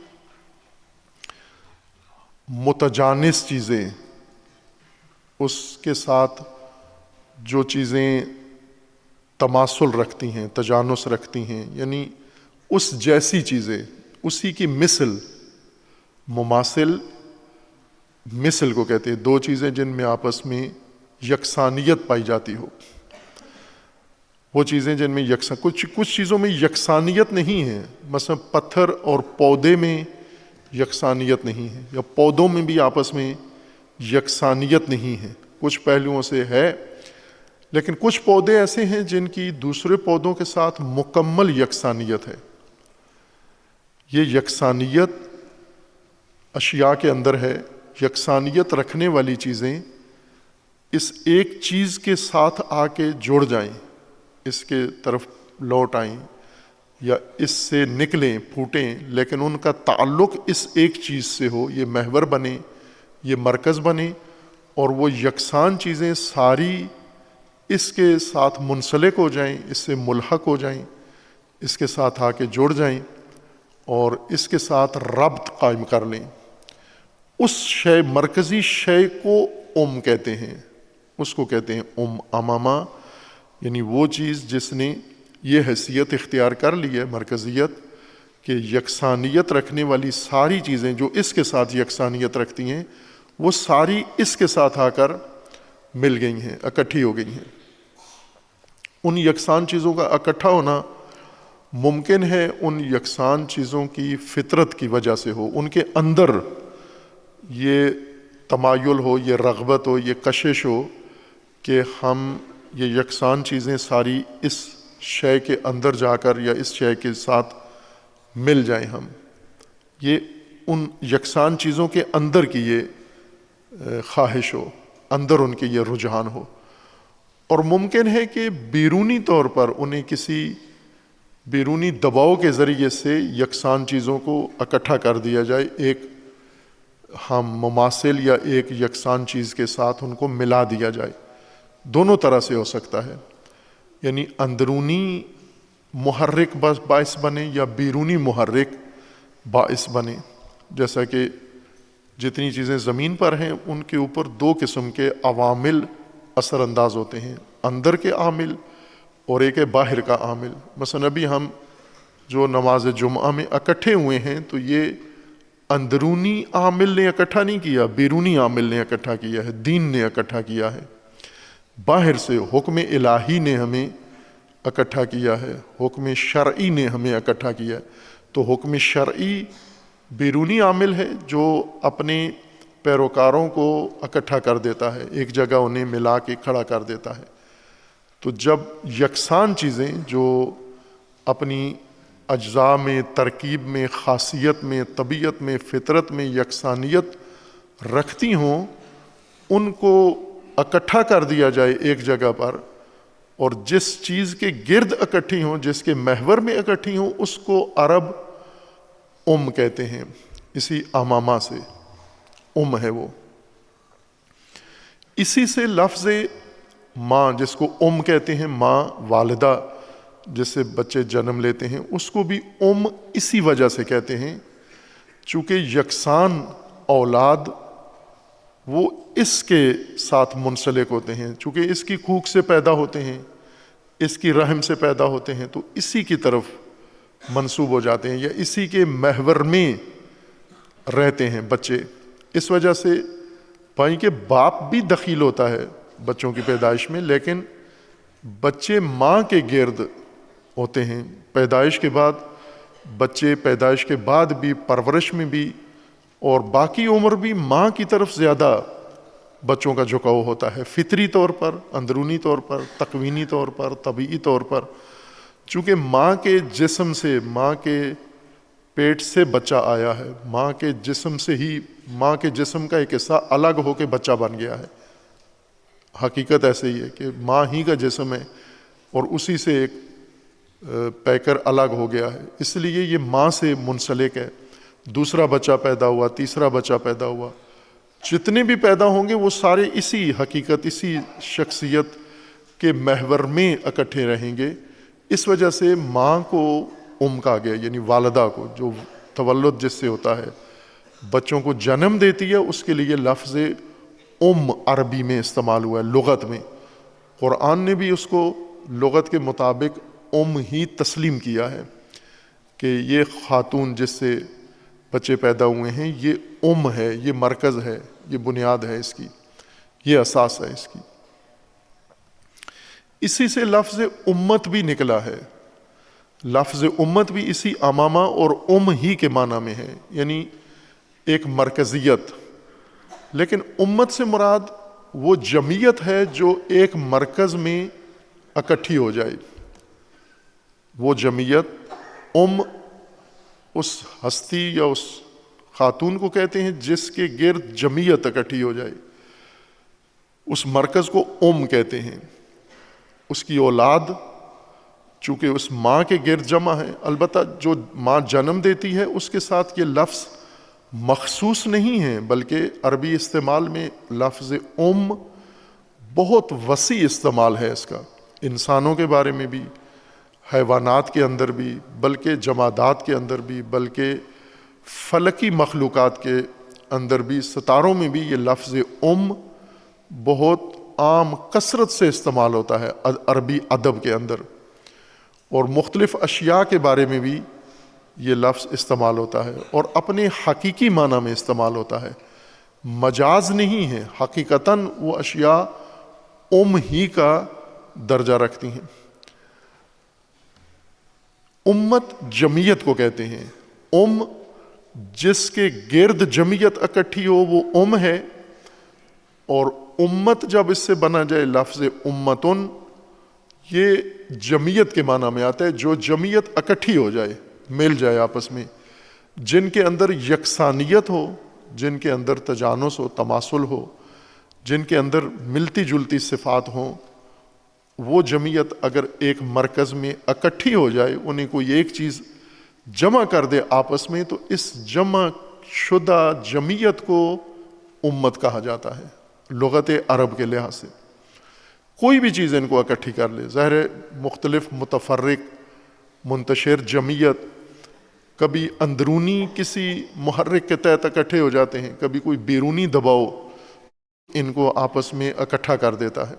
متجانس چیزیں، اس کے ساتھ جو چیزیں تماثل رکھتی ہیں، تجانس رکھتی ہیں، یعنی اس جیسی چیزیں، اسی کی مثل، مماثل مثل کو کہتے ہیں، 2 چیزیں جن میں آپس میں یکسانیت پائی جاتی ہو، وہ چیزیں جن میں کچھ چیزوں میں یکسانیت نہیں ہے، مثلا پتھر اور پودے میں یکسانیت نہیں ہے، یا پودوں میں بھی آپس میں یکسانیت نہیں ہے، کچھ پہلوؤں سے ہے، لیکن کچھ پودے ایسے ہیں جن کی دوسرے پودوں کے ساتھ مکمل یکسانیت ہے۔ یہ یکسانیت اشیاء کے اندر ہے، یکسانیت رکھنے والی چیزیں اس ایک چیز کے ساتھ آ کے جڑ جائیں، اس کے طرف لوٹ آئیں یا اس سے نکلیں، پھوٹیں، لیکن ان کا تعلق اس ایک چیز سے ہو، یہ محور بنے، یہ مرکز بنے، اور وہ یکساں چیزیں ساری اس کے ساتھ منسلک ہو جائیں، اس سے ملحق ہو جائیں، اس کے ساتھ آ کے جڑ جائیں اور اس کے ساتھ ربط قائم کر لیں۔ اس شے، مرکزی شے کو کہتے ہیں، اس کو کہتے ہیں امامہ، یعنی وہ چیز جس نے یہ حیثیت اختیار کر لی ہے، مرکزیت، کہ یکسانیت رکھنے والی ساری چیزیں جو اس کے ساتھ یکسانیت رکھتی ہیں وہ ساری اس کے ساتھ آ کر مل گئی ہیں، اکٹھی ہو گئی ہیں۔ ان یکساں چیزوں کا اکٹھا ہونا ممکن ہے ان یکساں چیزوں کی فطرت کی وجہ سے ہو، ان کے اندر یہ تمایل ہو، یہ رغبت ہو، یہ کشش ہو کہ ہم یہ یکساں چیزیں ساری اس شے کے اندر جا کر یا اس شے کے ساتھ مل جائیں ہم، یہ ان یکساں چیزوں کے اندر کی یہ خواہش ہو، اندر ان کے یہ رجحان ہو۔ اور ممکن ہے کہ بیرونی طور پر انہیں کسی بیرونی دباؤ کے ذریعے سے یکساں چیزوں کو اکٹھا کر دیا جائے، ایک ہم مماثل یا ایک یکساں چیز کے ساتھ ان کو ملا دیا جائے۔ دونوں طرح سے ہو سکتا ہے، یعنی اندرونی محرک باعث بنے یا بیرونی محرک باعث بنے۔ جیسا کہ جتنی چیزیں زمین پر ہیں ان کے اوپر دو قسم کے عوامل اثر انداز ہوتے ہیں، اندر کے عامل اور ایک ہے باہر کا عامل۔ مثلا ابھی ہم جو نماز جمعہ میں اکٹھے ہوئے ہیں تو یہ اندرونی عامل نے اکٹھا نہیں کیا، بیرونی عامل نے اکٹھا کیا ہے، دین نے اکٹھا کیا ہے، باہر سے حکم الہی نے ہمیں اکٹھا کیا ہے، حکم شرعی نے ہمیں اکٹھا کیا ہے۔ تو حکم شرعی بیرونی عامل ہے جو اپنے پیروکاروں کو اکٹھا کر دیتا ہے، ایک جگہ انہیں ملا کے کھڑا کر دیتا ہے۔ تو جب یکساں چیزیں جو اپنی اجزاء میں، ترکیب میں، خاصیت میں، طبیعت میں، فطرت میں یکسانیت رکھتی ہوں، ان کو اکٹھا کر دیا جائے ایک جگہ پر، اور جس چیز کے گرد اکٹھی ہوں، جس کے محور میں اکٹھی ہوں، اس کو عرب کہتے ہیں، اسی امامہ سے ہے وہ۔ اسی سے لفظ ماں، جس کو کہتے ہیں، ماں والدہ جس سے بچے جنم لیتے ہیں، اس کو بھی اسی وجہ سے کہتے ہیں چونکہ یکساں اولاد وہ اس کے ساتھ منسلک ہوتے ہیں، چونکہ اس کی کوکھ سے پیدا ہوتے ہیں، اس کی رحم سے پیدا ہوتے ہیں، تو اسی کی طرف منسوب ہو جاتے ہیں یا اسی کے محور میں رہتے ہیں بچے۔ اس وجہ سے بھائی کے باپ بھی دخیل ہوتا ہے بچوں کی پیدائش میں، لیکن بچے ماں کے گرد ہوتے ہیں۔ پیدائش کے بعد بچے، پیدائش کے بعد بھی، پرورش میں بھی اور باقی عمر بھی ماں کی طرف زیادہ بچوں کا جھکاؤ ہوتا ہے، فطری طور پر، اندرونی طور پر، تکوینی طور پر، طبیعی طور پر۔ چونکہ ماں کے جسم سے، ماں کے پیٹ سے بچہ آیا ہے، ماں کے جسم سے ہی، ماں کے جسم کا ایک حصہ الگ ہو کے بچہ بن گیا ہے۔ حقیقت ایسے ہی ہے کہ ماں ہی کا جسم ہے اور اسی سے ایک پیکر الگ ہو گیا ہے، اس لیے یہ ماں سے منسلک ہے۔ دوسرا بچہ پیدا ہوا، تیسرا بچہ پیدا ہوا، جتنے بھی پیدا ہوں گے وہ سارے اسی حقیقت، اسی شخصیت کے محور میں اکٹھے رہیں گے۔ اس وجہ سے ماں کو کہا گیا، یعنی والدہ کو، جو تولد جس سے ہوتا ہے، بچوں کو جنم دیتی ہے، اس کے لیے لفظ عربی میں استعمال ہوا ہے، لغت میں۔ قرآن نے بھی اس کو لغت کے مطابق ہی تسلیم کیا ہے کہ یہ خاتون جس سے بچے پیدا ہوئے ہیں یہ ہے، یہ مرکز ہے، یہ بنیاد ہے اس کی، یہ اساس ہے اس کی۔ اسی سے لفظ امت بھی نکلا ہے۔ لفظ امت بھی اسی امامہ اور ہی کے معنی میں ہے، یعنی ایک مرکزیت، لیکن امت سے مراد وہ جمعیت ہے جو ایک مرکز میں اکٹھی ہو جائے۔ وہ جمعیت، اس ہستی یا اس خاتون کو کہتے ہیں جس کے گرد جمعیت اکٹھی ہو جائے، اس مرکز کو کہتے ہیں۔ اس کی اولاد چونکہ اس ماں کے گرد جمع ہے، البتہ جو ماں جنم دیتی ہے اس کے ساتھ یہ لفظ مخصوص نہیں ہے، بلکہ عربی استعمال میں لفظ بہت وسیع استعمال ہے اس کا، انسانوں کے بارے میں بھی، حیوانات کے اندر بھی، بلکہ جمادات کے اندر بھی، بلکہ فلکی مخلوقات کے اندر بھی، ستاروں میں بھی یہ لفظ بہت عام کثرت سے استعمال ہوتا ہے عربی ادب کے اندر، اور مختلف اشیاء کے بارے میں بھی یہ لفظ استعمال ہوتا ہے، اور اپنے حقیقی معنی میں استعمال ہوتا ہے، مجاز نہیں ہے، حقیقتاً وہ اشیاء ہی کا درجہ رکھتی ہیں۔ امت جمعیت کو کہتے ہیں، جس کے گرد جمعیت اکٹھی ہو وہ ہے، اور امت جب اس سے بنا جائے لفظ امتن، یہ جمعیت کے معنی میں آتا ہے، جو جمعیت اکٹھی ہو جائے، مل جائے آپس میں، جن کے اندر یکسانیت ہو، جن کے اندر تجانس ہو، تماثل ہو، جن کے اندر ملتی جلتی صفات ہوں، وہ جمعیت اگر ایک مرکز میں اکٹھی ہو جائے، انہیں کوئی ایک چیز جمع کر دے آپس میں، تو اس جمع شدہ جمعیت کو امت کہا جاتا ہے لغت عرب کے لحاظ سے۔ کوئی بھی چیز ان کو اکٹھی کر لے، ظاہر ہے مختلف متفرق منتشر جمعیت کبھی اندرونی کسی محرک کے تحت اکٹھے ہو جاتے ہیں، کبھی کوئی بیرونی دباؤ ان کو آپس میں اکٹھا کر دیتا ہے،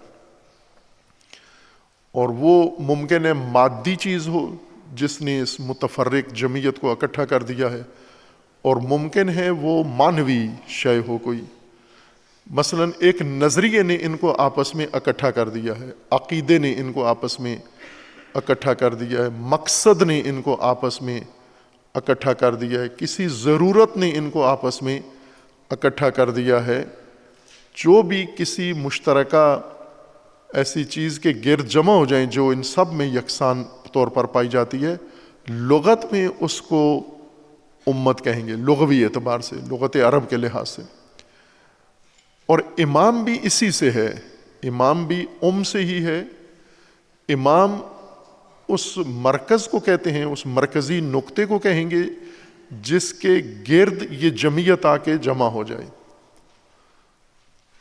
اور وہ ممکن ہے مادی چیز ہو جس نے اس متفرق جمعیت کو اکٹھا کر دیا ہے، اور ممکن ہے وہ معنوی شے ہو کوئی، مثلا ایک نظریے نے ان کو آپس میں اکٹھا کر دیا ہے، عقیدے نے ان کو آپس میں اکٹھا کر دیا ہے، مقصد نے ان کو آپس میں اکٹھا کر دیا ہے، کسی ضرورت نے ان کو آپس میں اکٹھا کر دیا ہے۔ جو بھی کسی مشترکہ ایسی چیز کے گرد جمع ہو جائیں جو ان سب میں یکساں طور پر پائی جاتی ہے، لغت میں اس کو امت کہیں گے، لغوی اعتبار سے، لغت عرب کے لحاظ سے۔ اور امام بھی اسی سے ہے، امام بھی سے ہی ہے۔ امام اس مرکز کو کہتے ہیں، اس مرکزی نقطے کو کہیں گے جس کے گرد یہ جمعیت آ کے جمع ہو جائے،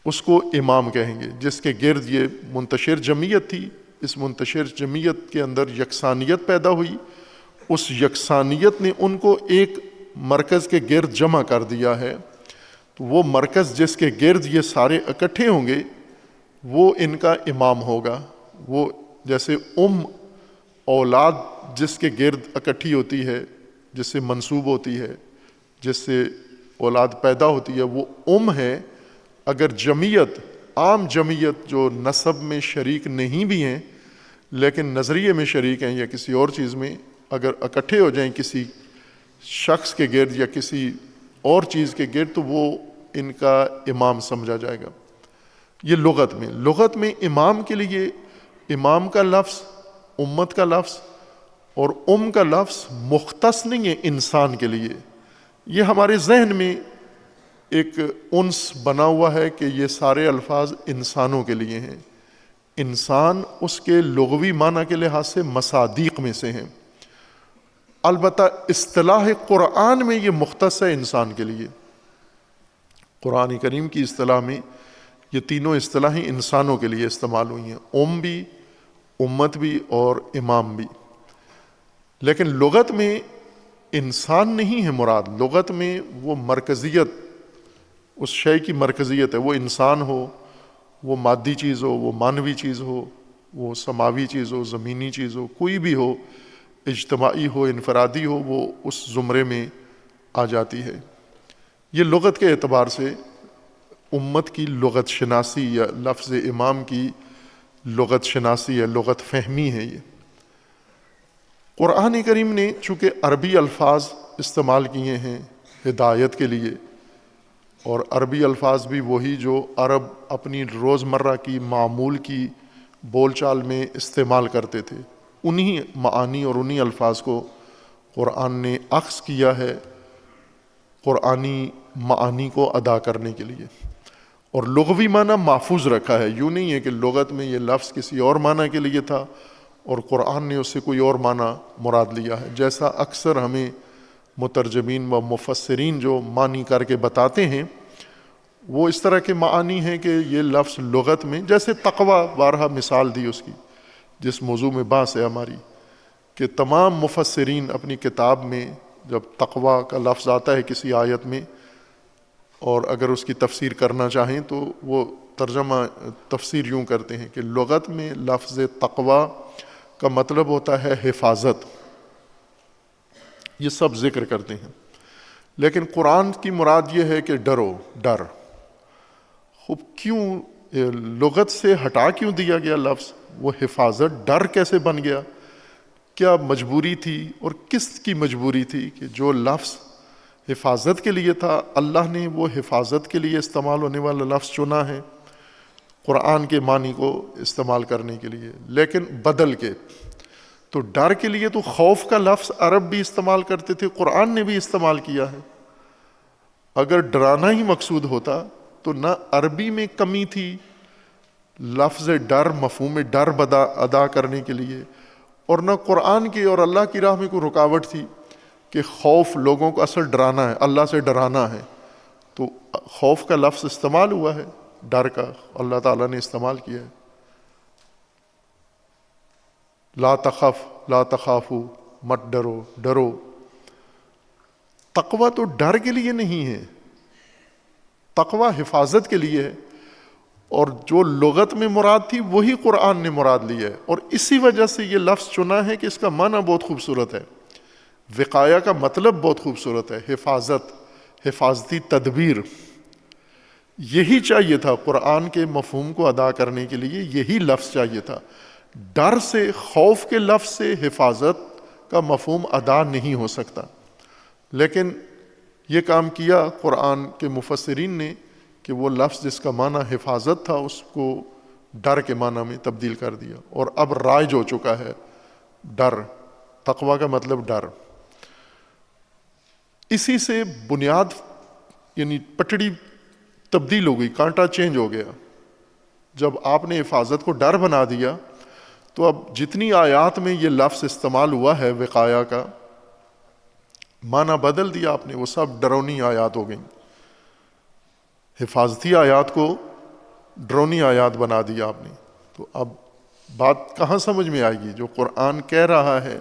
اس کو امام کہیں گے، جس کے گرد یہ منتشر جمعیت تھی، اس منتشر جمعیت کے اندر یکسانیت پیدا ہوئی، اس یکسانیت نے ان کو ایک مرکز کے گرد جمع کر دیا ہے، تو وہ مرکز جس کے گرد یہ سارے اکٹھے ہوں گے وہ ان کا امام ہوگا۔ وہ جیسے اولاد جس کے گرد اکٹھی ہوتی ہے، جس سے منسوب ہوتی ہے، جس سے اولاد پیدا ہوتی ہے، وہ ہے۔ اگر جمعیت، عام جمعیت جو نسب میں شریک نہیں بھی ہیں لیکن نظریے میں شریک ہیں یا کسی اور چیز میں، اگر اکٹھے ہو جائیں کسی شخص کے گرد یا کسی اور چیز کے گرد، تو وہ ان کا امام سمجھا جائے گا۔ یہ لغت میں امام کے لیے امام کا لفظ، امت کا لفظ اور کا لفظ مختص نہیں ہے انسان کے لیے۔ یہ ہمارے ذہن میں ایک انس بنا ہوا ہے کہ یہ سارے الفاظ انسانوں کے لیے ہیں۔ انسان اس کے لغوی معنی کے لحاظ سے مصادیق میں سے ہیں، البتہ اصطلاح قرآن میں یہ مختص ہے انسان کے لیے۔ قرآن کریم کی اصطلاح میں یہ تینوں اصطلاحیں انسانوں کے لیے استعمال ہوئی ہیں، بھی، امت بھی اور امام بھی۔ لیکن لغت میں انسان نہیں ہے مراد، لغت میں وہ مرکزیت، اس شے کی مرکزیت ہے، وہ انسان ہو، وہ مادی چیز ہو، وہ معنوی چیز ہو، وہ سماوی چیز ہو، زمینی چیز ہو، کوئی بھی ہو، اجتماعی ہو، انفرادی ہو، وہ اس زمرے میں آ جاتی ہے۔ یہ لغت کے اعتبار سے امت کی لغت شناسی یا لفظ امام کی لغت شناسی یا لغت فہمی ہے۔ یہ قرآن کریم نے چونکہ عربی الفاظ استعمال کیے ہیں ہدایت کے لیے، اور عربی الفاظ بھی وہی جو عرب اپنی روزمرہ کی معمول کی بول چال میں استعمال کرتے تھے، انہی معانی اور انہی الفاظ کو قرآن نے اخذ کیا ہے قرآنی معانی کو ادا کرنے کے لیے، اور لغوی معنی محفوظ رکھا ہے۔ یوں نہیں ہے کہ لغت میں یہ لفظ کسی اور معنی کے لیے تھا اور قرآن نے اس سے کوئی اور معنی مراد لیا ہے، جیسا اکثر ہمیں مترجمین و مفسرین جو معنی کر کے بتاتے ہیں، وہ اس طرح کے معانی ہیں کہ یہ لفظ لغت میں، جیسے تقوی بارہا مثال دی اس کی، جس موضوع میں بحث ہے ہماری، کہ تمام مفسرین اپنی کتاب میں جب تقوی کا لفظ آتا ہے کسی آیت میں اور اگر اس کی تفسیر کرنا چاہیں تو وہ تفسیر یوں کرتے ہیں کہ لغت میں لفظ تقوی کا مطلب ہوتا ہے حفاظت، یہ سب ذکر کرتے ہیں، لیکن قرآن کی مراد یہ ہے کہ ڈرو، ڈر۔ خوب کیوں لغت سے ہٹا کیوں دیا گیا لفظ؟ وہ حفاظت، ڈر کیسے بن گیا؟ کیا مجبوری تھی؟ اور کس کی مجبوری تھی کہ جو لفظ حفاظت کے لیے تھا اللہ نے وہ حفاظت کے لیے استعمال ہونے والا لفظ چنا ہے قرآن کے معنی کو استعمال کرنے کے لیے، لیکن بدل کے۔ تو ڈر کے لیے تو خوف کا لفظ عرب بھی استعمال کرتے تھے، قرآن نے بھی استعمال کیا ہے۔ اگر ڈرانا ہی مقصود ہوتا تو نہ عربی میں کمی تھی لفظ ڈر، مفہوم ڈر ادا کرنے کے لیے، اور نہ قرآن کی اور اللہ کی راہ میں کوئی رکاوٹ تھی کہ خوف لوگوں کو اصل ڈرانا ہے، اللہ سے ڈرانا ہے، تو خوف کا لفظ استعمال ہوا ہے، ڈر کا اللہ تعالیٰ نے استعمال کیا ہے۔ لا تخف، لا تخافو، مت ڈرو، ڈرو۔ تقوی تو ڈر کے لیے نہیں ہے، تقوی حفاظت کے لیے ہے، اور جو لغت میں مراد تھی وہی قرآن نے مراد لی ہے، اور اسی وجہ سے یہ لفظ چنا ہے کہ اس کا معنی بہت خوبصورت ہے، وقایا کا مطلب بہت خوبصورت ہے، حفاظت، حفاظتی تدبیر۔ یہی چاہیے تھا قرآن کے مفہوم کو ادا کرنے کے لیے، یہی لفظ چاہیے تھا۔ ڈر سے، خوف کے لفظ سے حفاظت کا مفہوم ادا نہیں ہو سکتا، لیکن یہ کام کیا قرآن کے مفسرین نے کہ وہ لفظ جس کا معنی حفاظت تھا اس کو ڈر کے معنی میں تبدیل کر دیا، اور اب رائج ہو چکا ہے ڈر، تقوی کا مطلب ڈر۔ اسی سے بنیاد یعنی پٹڑی تبدیل ہو گئی، کانٹا چینج ہو گیا۔ جب آپ نے حفاظت کو ڈر بنا دیا تو اب جتنی آیات میں یہ لفظ استعمال ہوا ہے وقایا کا، معنی بدل دیا آپ نے، وہ سب ڈرونی آیات ہو گئیں، حفاظتی آیات کو ڈرونی آیات بنا دیا آپ نے۔ تو اب بات کہاں سمجھ میں آئے گی؟ جو قرآن کہہ رہا ہے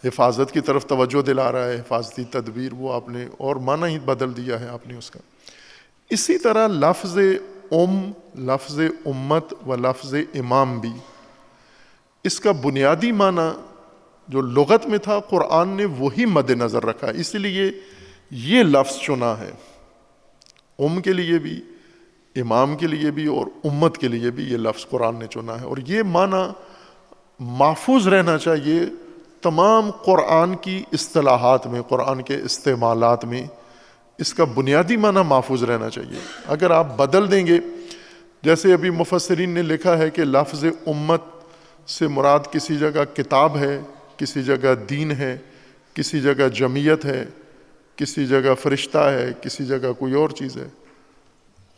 حفاظت کی طرف توجہ دلا رہا ہے، حفاظتی تدبیر، وہ آپ نے اور معنی ہی بدل دیا ہے آپ نے اس کا۔ اسی طرح لفظ لفظ امت و لفظ امام بھی، اس کا بنیادی معنی جو لغت میں تھا قرآن نے وہی مد نظر رکھا، اس لیے یہ لفظ چنا ہے، کے لیے بھی، امام کے لیے بھی اور امت کے لیے بھی یہ لفظ قرآن نے چنا ہے، اور یہ معنی محفوظ رہنا چاہیے تمام قرآن کی اصطلاحات میں، قرآن کے استعمالات میں، اس کا بنیادی معنی محفوظ رہنا چاہیے۔ اگر آپ بدل دیں گے، جیسے ابھی مفسرین نے لکھا ہے کہ لفظ امت سے مراد کسی جگہ کتاب ہے، کسی جگہ دین ہے، کسی جگہ جمعیت ہے، کسی جگہ فرشتہ ہے، کسی جگہ کوئی اور چیز ہے۔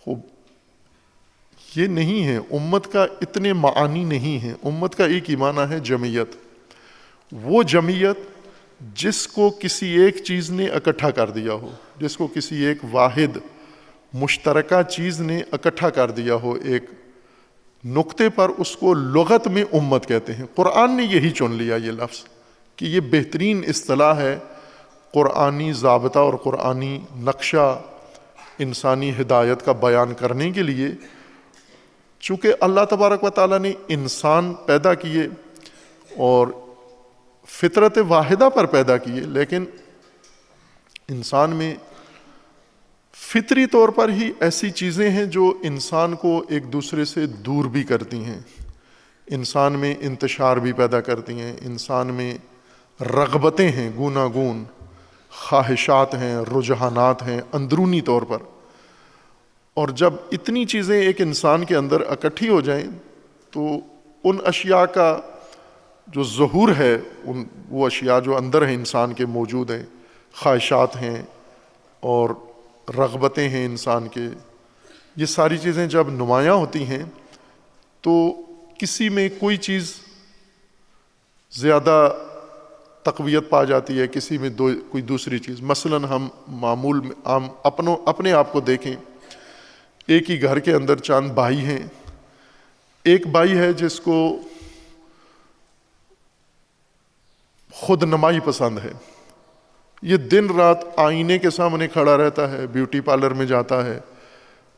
خوب یہ نہیں ہے، امت کا اتنے معانی نہیں ہیں، امت کا ایک ہی معنی ہے جمعیت، وہ جمعیت جس کو کسی ایک چیز نے اکٹھا کر دیا ہو، جس کو کسی ایک واحد مشترکہ چیز نے اکٹھا کر دیا ہو ایک نقطے پر، اس کو لغت میں امت کہتے ہیں۔ قرآن نے یہی چن لیا یہ لفظ کہ یہ بہترین اصطلاح ہے قرآنی ضابطہ اور قرآنی نقشہ انسانی ہدایت کا بیان کرنے کے لیے۔ چونکہ اللہ تبارک و تعالیٰ نے انسان پیدا کیے اور فطرت واحدہ پر پیدا کیے، لیکن انسان میں فطری طور پر ہی ایسی چیزیں ہیں جو انسان کو ایک دوسرے سے دور بھی کرتی ہیں، انسان میں انتشار بھی پیدا کرتی ہیں، انسان میں رغبتیں ہیں گوناگون، خواہشات ہیں، رجحانات ہیں اندرونی طور پر، اور جب اتنی چیزیں ایک انسان کے اندر اکٹھی ہو جائیں تو ان اشیاء کا جو ظہور ہے، وہ اشیاء جو اندر ہیں انسان کے موجود ہیں، خواہشات ہیں اور رغبتیں ہیں انسان کے، یہ ساری چیزیں جب نمایاں ہوتی ہیں تو کسی میں کوئی چیز زیادہ تقویت پا جاتی ہے، کسی میں کوئی دوسری چیز. مثلا ہم معمول میں اپنے آپ کو دیکھیں، ایک ہی گھر کے اندر چند بھائی ہیں. ایک بھائی ہے جس کو خود نمائی پسند ہے، یہ دن رات آئینے کے سامنے کھڑا رہتا ہے، بیوٹی پارلر میں جاتا ہے،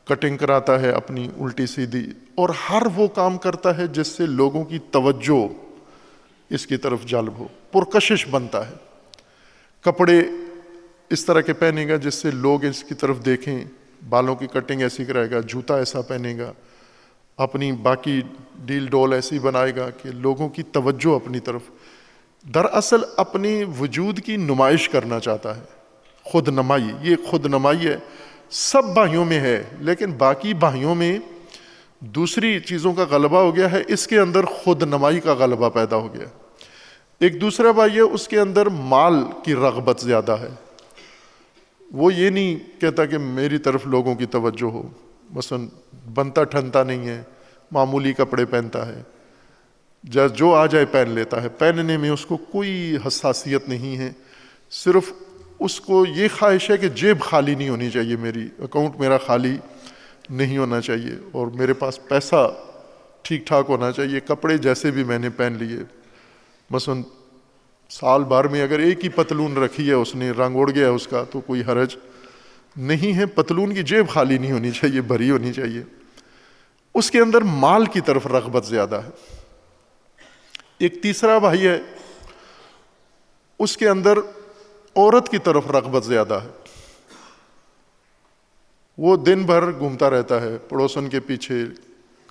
کٹنگ کراتا ہے اپنی الٹی سیدھی، اور ہر وہ کام کرتا ہے جس سے لوگوں کی توجہ اس کی طرف جلب ہو، پرکشش بنتا ہے. کپڑے اس طرح کے پہنے گا جس سے لوگ اس کی طرف دیکھیں، بالوں کی کٹنگ ایسی کرائے گا، جوتا ایسا پہنے گا، اپنی باقی ڈیل ڈول ایسی بنائے گا کہ لوگوں کی توجہ اپنی طرف. دراصل اپنے وجود کی نمائش کرنا چاہتا ہے، خود نمائی. یہ خود نمائی ہے، سب بھائیوں میں ہے، لیکن باقی بھائیوں میں دوسری چیزوں کا غلبہ ہو گیا ہے، اس کے اندر خود نمائی کا غلبہ پیدا ہو گیا. ایک دوسرا بھائی ہے، اس کے اندر مال کی رغبت زیادہ ہے. وہ یہ نہیں کہتا کہ میری طرف لوگوں کی توجہ ہو، مثلا بنتا ٹھنتا نہیں ہے، معمولی کپڑے پہنتا ہے، جو آ جائے پہن لیتا ہے، پہننے میں اس کو کوئی حساسیت نہیں ہے. صرف اس کو یہ خواہش ہے کہ جیب خالی نہیں ہونی چاہیے، میری اکاؤنٹ میرا خالی نہیں ہونا چاہیے، اور میرے پاس پیسہ ٹھیک ٹھاک ہونا چاہیے. کپڑے جیسے بھی میں نے پہن لیے، مثلا سال بھر میں اگر ایک ہی پتلون رکھی ہے اس نے، رنگ اڑ گیا اس کا، تو کوئی حرج نہیں ہے. پتلون کی جیب خالی نہیں ہونی چاہیے، بھری ہونی چاہیے. اس کے اندر مال کی طرف رغبت زیادہ ہے. ایک تیسرا بھائی ہے، اس کے اندر عورت کی طرف رغبت زیادہ ہے. وہ دن بھر گھومتا رہتا ہے پڑوسن کے پیچھے،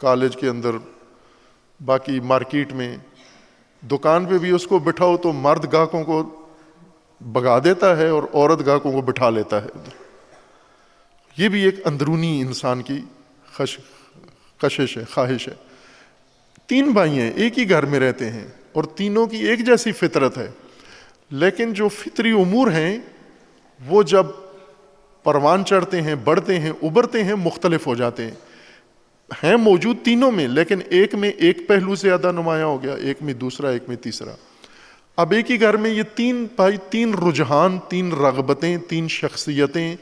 کالج کے اندر، باقی مارکیٹ میں، دکان پہ بھی اس کو بٹھاؤ تو مرد گاہکوں کو بگا دیتا ہے اور عورت گاہکوں کو بٹھا لیتا ہے. یہ بھی ایک اندرونی انسان کی کشش ہے، خواہش ہے. 3 بھائی ہیں، ایک ہی گھر میں رہتے ہیں، اور تینوں کی ایک جیسی فطرت ہے، لیکن جو فطری امور ہیں وہ جب پروان چڑھتے ہیں، بڑھتے ہیں، ابھرتے ہیں، مختلف ہو جاتے ہیں موجود تینوں میں، لیکن ایک میں ایک پہلو زیادہ نمایاں ہو گیا، ایک میں دوسرا، ایک میں تیسرا. اب ایک ہی گھر میں یہ 3 بھائی 3 رجحان، 3 رغبتیں، 3 شخصیتیں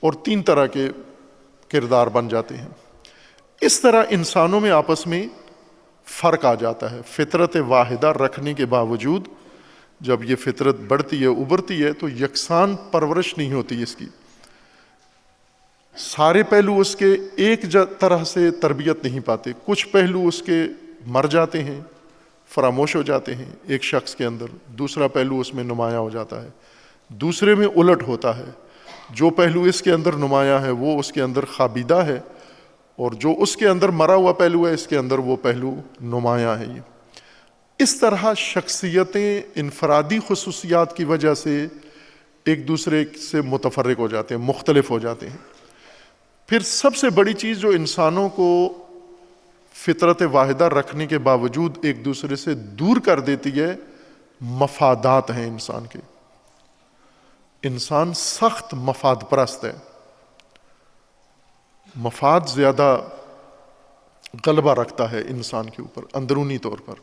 اور 3 طرح کے کردار بن جاتے ہیں. اس طرح انسانوں میں آپس میں فرق آ جاتا ہے. فطرت واحدہ رکھنے کے باوجود جب یہ فطرت بڑھتی ہے، ابھرتی ہے، تو یکساں پرورش نہیں ہوتی اس کی. سارے پہلو اس کے ایک طرح سے تربیت نہیں پاتے. کچھ پہلو اس کے مر جاتے ہیں، فراموش ہو جاتے ہیں ایک شخص کے اندر، دوسرا پہلو اس میں نمایاں ہو جاتا ہے. دوسرے میں الٹ ہوتا ہے، جو پہلو اس کے اندر نمایاں ہے وہ اس کے اندر خابیدہ ہے، اور جو اس کے اندر مرا ہوا پہلو ہے اس کے اندر وہ پہلو نمایاں ہے. یہ اس طرح شخصیتیں انفرادی خصوصیات کی وجہ سے ایک دوسرے سے متفرق ہو جاتے ہیں، مختلف ہو جاتے ہیں. پھر سب سے بڑی چیز جو انسانوں کو فطرت واحدہ رکھنے کے باوجود ایک دوسرے سے دور کر دیتی ہے، مفادات ہیں انسان کے. انسان سخت مفاد پرست ہے، مفاد زیادہ غلبہ رکھتا ہے انسان کے اوپر اندرونی طور پر.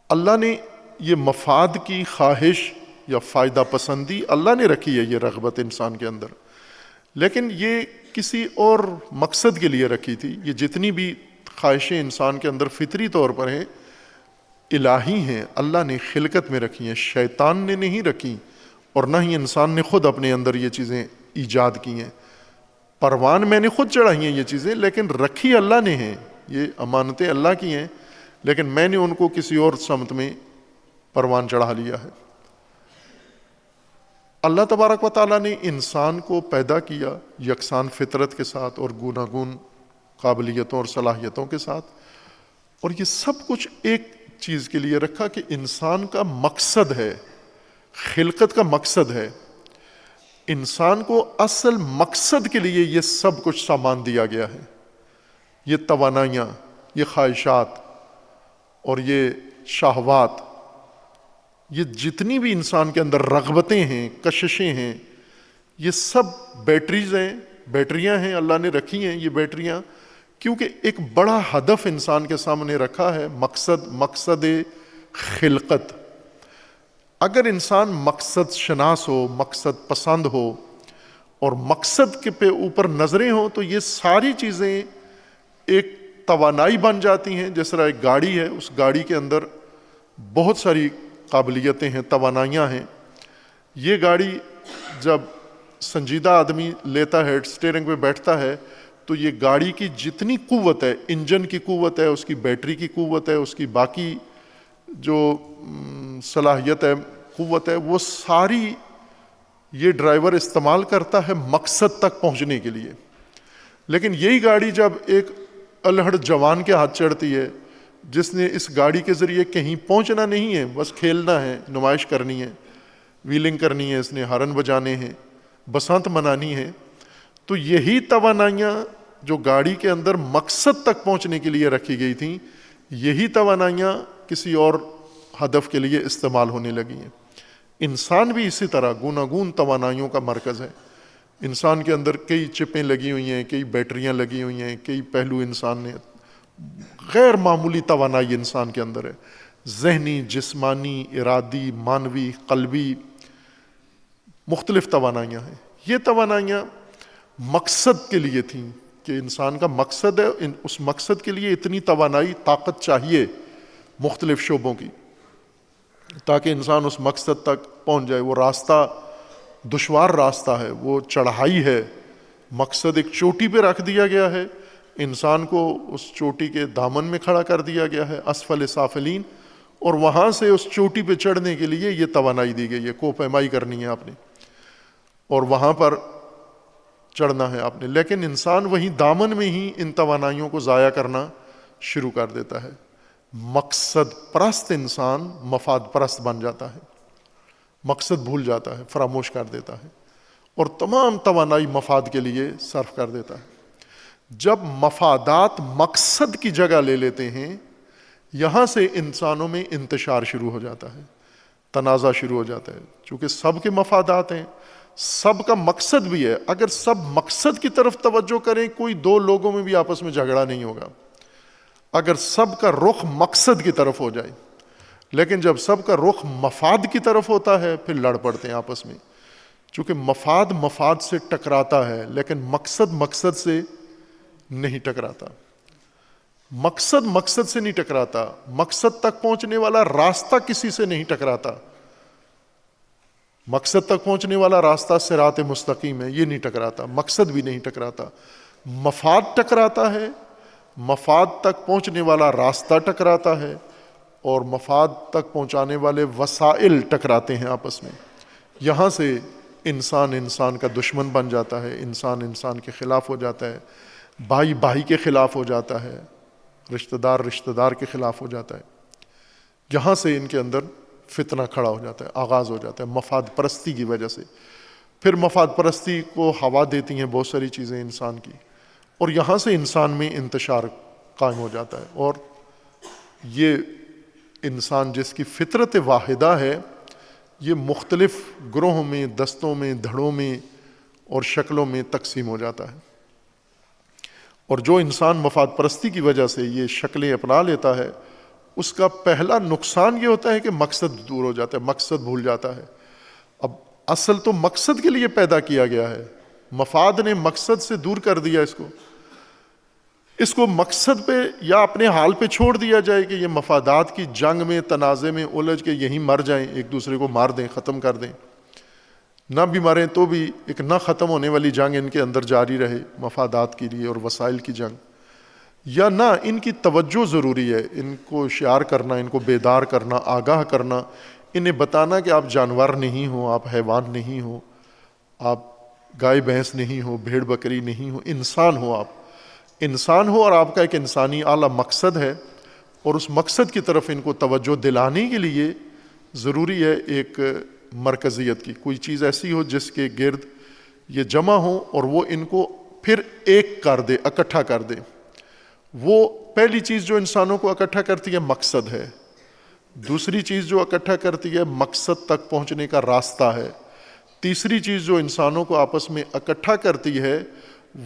اللہ نے یہ مفاد کی خواہش یا فائدہ پسندی اللہ نے رکھی ہے، یہ رغبت انسان کے اندر، لیکن یہ کسی اور مقصد کے لیے رکھی تھی. یہ جتنی بھی خواہشیں انسان کے اندر فطری طور پر ہیں، الہی ہیں، اللہ نے خلقت میں رکھی ہیں، شیطان نے نہیں رکھی، اور نہ ہی انسان نے خود اپنے اندر یہ چیزیں ایجاد کی ہیں. پروان میں نے خود چڑھائی ہیں یہ چیزیں، لیکن رکھی اللہ نے ہیں. یہ امانتیں اللہ کی ہیں، لیکن میں نے ان کو کسی اور سمت میں پروان چڑھا لیا ہے. اللہ تبارک و تعالیٰ نے انسان کو پیدا کیا یکساں فطرت کے ساتھ اور گوناگون قابلیتوں اور صلاحیتوں کے ساتھ، اور یہ سب کچھ ایک چیز کے لیے رکھا کہ انسان کا مقصد ہے، خلقت کا مقصد ہے. انسان کو اصل مقصد کے لیے یہ سب کچھ سامان دیا گیا ہے، یہ توانائیاں، یہ خواہشات اور یہ شہوات، یہ جتنی بھی انسان کے اندر رغبتیں ہیں، کششیں ہیں، یہ سب بیٹریاں ہیں، اللہ نے رکھی ہیں یہ بیٹریاں، کیونکہ ایک بڑا ہدف انسان کے سامنے رکھا ہے، مقصد خلقت۔ اگر انسان مقصد شناس ہو، مقصد پسند ہو اور مقصد کے پہ اوپر نظریں ہوں، تو یہ ساری چیزیں ایک توانائی بن جاتی ہیں۔ جس طرح ایک گاڑی ہے، اس گاڑی کے اندر بہت ساری قابلیتیں ہیں، توانائیاں ہیں۔ یہ گاڑی جب سنجیدہ آدمی لیتا ہے، اسٹیئرنگ پہ بیٹھتا ہے، تو یہ گاڑی کی جتنی قوت ہے، انجن کی قوت ہے، اس کی بیٹری کی قوت ہے، اس کی باقی جو صلاحیت ہے، قوت ہے، وہ ساری یہ ڈرائیور استعمال کرتا ہے مقصد تک پہنچنے کے لیے۔ لیکن یہی گاڑی جب ایک الہڑ جوان کے ہاتھ چڑھتی ہے، جس نے اس گاڑی کے ذریعے کہیں پہنچنا نہیں ہے، بس کھیلنا ہے، نمائش کرنی ہے، ویلنگ کرنی ہے، اس نے ہارن بجانے ہیں، بسنت منانی ہے، تو یہی توانائیاں جو گاڑی کے اندر مقصد تک پہنچنے کے لیے رکھی گئی تھیں، یہی توانائیاں کسی اور ہدف کے لیے استعمال ہونے لگی ہیں۔ انسان بھی اسی طرح گوناگون توانائیوں کا مرکز ہے۔ انسان کے اندر کئی چپیں لگی ہوئی ہیں، کئی بیٹریاں لگی ہوئی ہیں، کئی پہلو انسان نے، غیر معمولی توانائی انسان کے اندر ہے، ذہنی، جسمانی، ارادی، مانوی، قلبی، مختلف توانائیاں ہیں۔ یہ توانائیاں مقصد کے لیے تھیں کہ انسان کا مقصد ہے، اس مقصد کے لیے اتنی توانائی، طاقت چاہیے مختلف شعبوں کی، تاکہ انسان اس مقصد تک پہنچ جائے۔ وہ راستہ دشوار راستہ ہے، وہ چڑھائی ہے، مقصد ایک چوٹی پہ رکھ دیا گیا ہے، انسان کو اس چوٹی کے دامن میں کھڑا کر دیا گیا ہے، اسفل سافلین، اور وہاں سے اس چوٹی پہ چڑھنے کے لیے یہ توانائی دی گئی ہے، کوہ کرنی ہے آپ نے اور وہاں پر چڑھنا ہے آپ نے۔ لیکن انسان وہیں دامن میں ہی ان توانائیوں کو ضائع کرنا شروع کر دیتا ہے۔ مقصد پرست انسان مفاد پرست بن جاتا ہے، مقصد بھول جاتا ہے، فراموش کر دیتا ہے، اور تمام توانائی مفاد کے لیے صرف کر دیتا ہے۔ جب مفادات مقصد کی جگہ لے لیتے ہیں، یہاں سے انسانوں میں انتشار شروع ہو جاتا ہے، تنازع شروع ہو جاتا ہے، چونکہ سب کے مفادات ہیں، سب کا مقصد بھی ہے۔ اگر سب مقصد کی طرف توجہ کریں، کوئی دو لوگوں میں بھی آپس میں جھگڑا نہیں ہوگا، اگر سب کا رخ مقصد کی طرف ہو جائے۔ لیکن جب سب کا رخ مفاد کی طرف ہوتا ہے، پھر لڑ پڑتے ہیں آپس میں، چونکہ مفاد سے ٹکراتا ہے، لیکن مقصد سے نہیں ٹکراتا۔ مقصد سے نہیں ٹکراتا، مقصد تک پہنچنے والا راستہ کسی سے نہیں ٹکراتا۔ مقصد تک پہنچنے والا راستہ صراط مستقیم ہے، یہ نہیں ٹکراتا، مقصد بھی نہیں ٹکراتا، مفاد ٹکراتا ہے، مفاد تک پہنچنے والا راستہ ٹکراتا ہے، اور مفاد تک پہنچانے والے وسائل ٹکراتے ہیں آپس میں۔ یہاں سے انسان کا دشمن بن جاتا ہے، انسان کے خلاف ہو جاتا ہے، بھائی کے خلاف ہو جاتا ہے، رشتہ دار کے خلاف ہو جاتا ہے۔ یہاں سے ان کے اندر فتنہ کھڑا ہو جاتا ہے، آغاز ہو جاتا ہے مفاد پرستی کی وجہ سے۔ پھر مفاد پرستی کو ہوا دیتی ہیں بہت ساری چیزیں انسان کی، اور یہاں سے انسان میں انتشار قائم ہو جاتا ہے۔ اور یہ انسان جس کی فطرت واحدہ ہے، یہ مختلف گروہوں میں، دستوں میں، دھڑوں میں اور شکلوں میں تقسیم ہو جاتا ہے۔ اور جو انسان مفاد پرستی کی وجہ سے یہ شکلیں اپنا لیتا ہے، اس کا پہلا نقصان یہ ہوتا ہے کہ مقصد دور ہو جاتا ہے، مقصد بھول جاتا ہے۔ اب اصل تو مقصد کے لیے پیدا کیا گیا ہے، مفاد نے مقصد سے دور کر دیا اس کو مقصد پہ یا اپنے حال پہ چھوڑ دیا جائے کہ یہ مفادات کی جنگ میں، تنازع میں الجھ کے یہیں مر جائیں، ایک دوسرے کو مار دیں، ختم کر دیں، نہ بھی مریں تو بھی ایک نہ ختم ہونے والی جنگ ان کے اندر جاری رہے مفادات کے لیے اور وسائل کی جنگ، یا نہ ان کی توجہ ضروری ہے، ان کو ہوشیار کرنا، ان کو بیدار کرنا، آگاہ کرنا، انہیں بتانا کہ آپ جانور نہیں ہو، آپ حیوان نہیں ہو، آپ گائے بھینس نہیں ہو، بھیڑ بکری نہیں ہو، انسان ہو، آپ انسان ہو، اور آپ کا ایک انسانی اعلیٰ مقصد ہے، اور اس مقصد کی طرف ان کو توجہ دلانے کے لیے ضروری ہے ایک مرکزیت کی، کوئی چیز ایسی ہو جس کے گرد یہ جمع ہوں اور وہ ان کو پھر ایک کر دے، اکٹھا کر دے۔ وہ پہلی چیز جو انسانوں کو اکٹھا کرتی ہے مقصد ہے، دوسری چیز جو اکٹھا کرتی ہے مقصد تک پہنچنے کا راستہ ہے، تیسری چیز جو انسانوں کو آپس میں اکٹھا کرتی ہے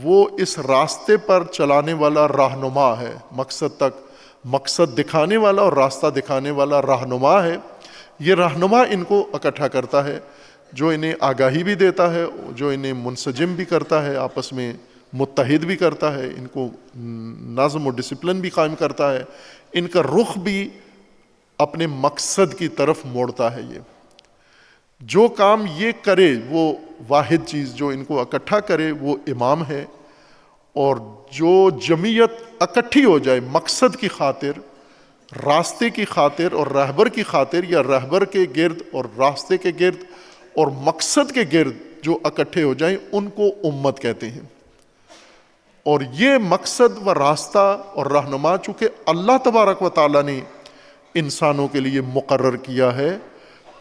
وہ اس راستے پر چلانے والا رہنما ہے، مقصد تک مقصد دکھانے والا اور راستہ دکھانے والا رہنما ہے۔ یہ رہنما ان کو اکٹھا کرتا ہے، جو انہیں آگاہی بھی دیتا ہے، جو انہیں منسجم بھی کرتا ہے، آپس میں متحد بھی کرتا ہے، ان کو نظم و ڈسپلن بھی قائم کرتا ہے، ان کا رخ بھی اپنے مقصد کی طرف موڑتا ہے۔ یہ جو کام یہ کرے، وہ واحد چیز جو ان کو اکٹھا کرے وہ امام ہے، اور جو جمعیت اکٹھی ہو جائے مقصد کی خاطر، راستے کی خاطر اور رہبر کی خاطر، یا رہبر کے گرد اور راستے کے گرد اور مقصد کے گرد جو اکٹھے ہو جائیں ان کو امت کہتے ہیں۔ اور یہ مقصد و راستہ اور رہنما چونکہ اللہ تبارک و تعالیٰ نے انسانوں کے لیے مقرر کیا ہے،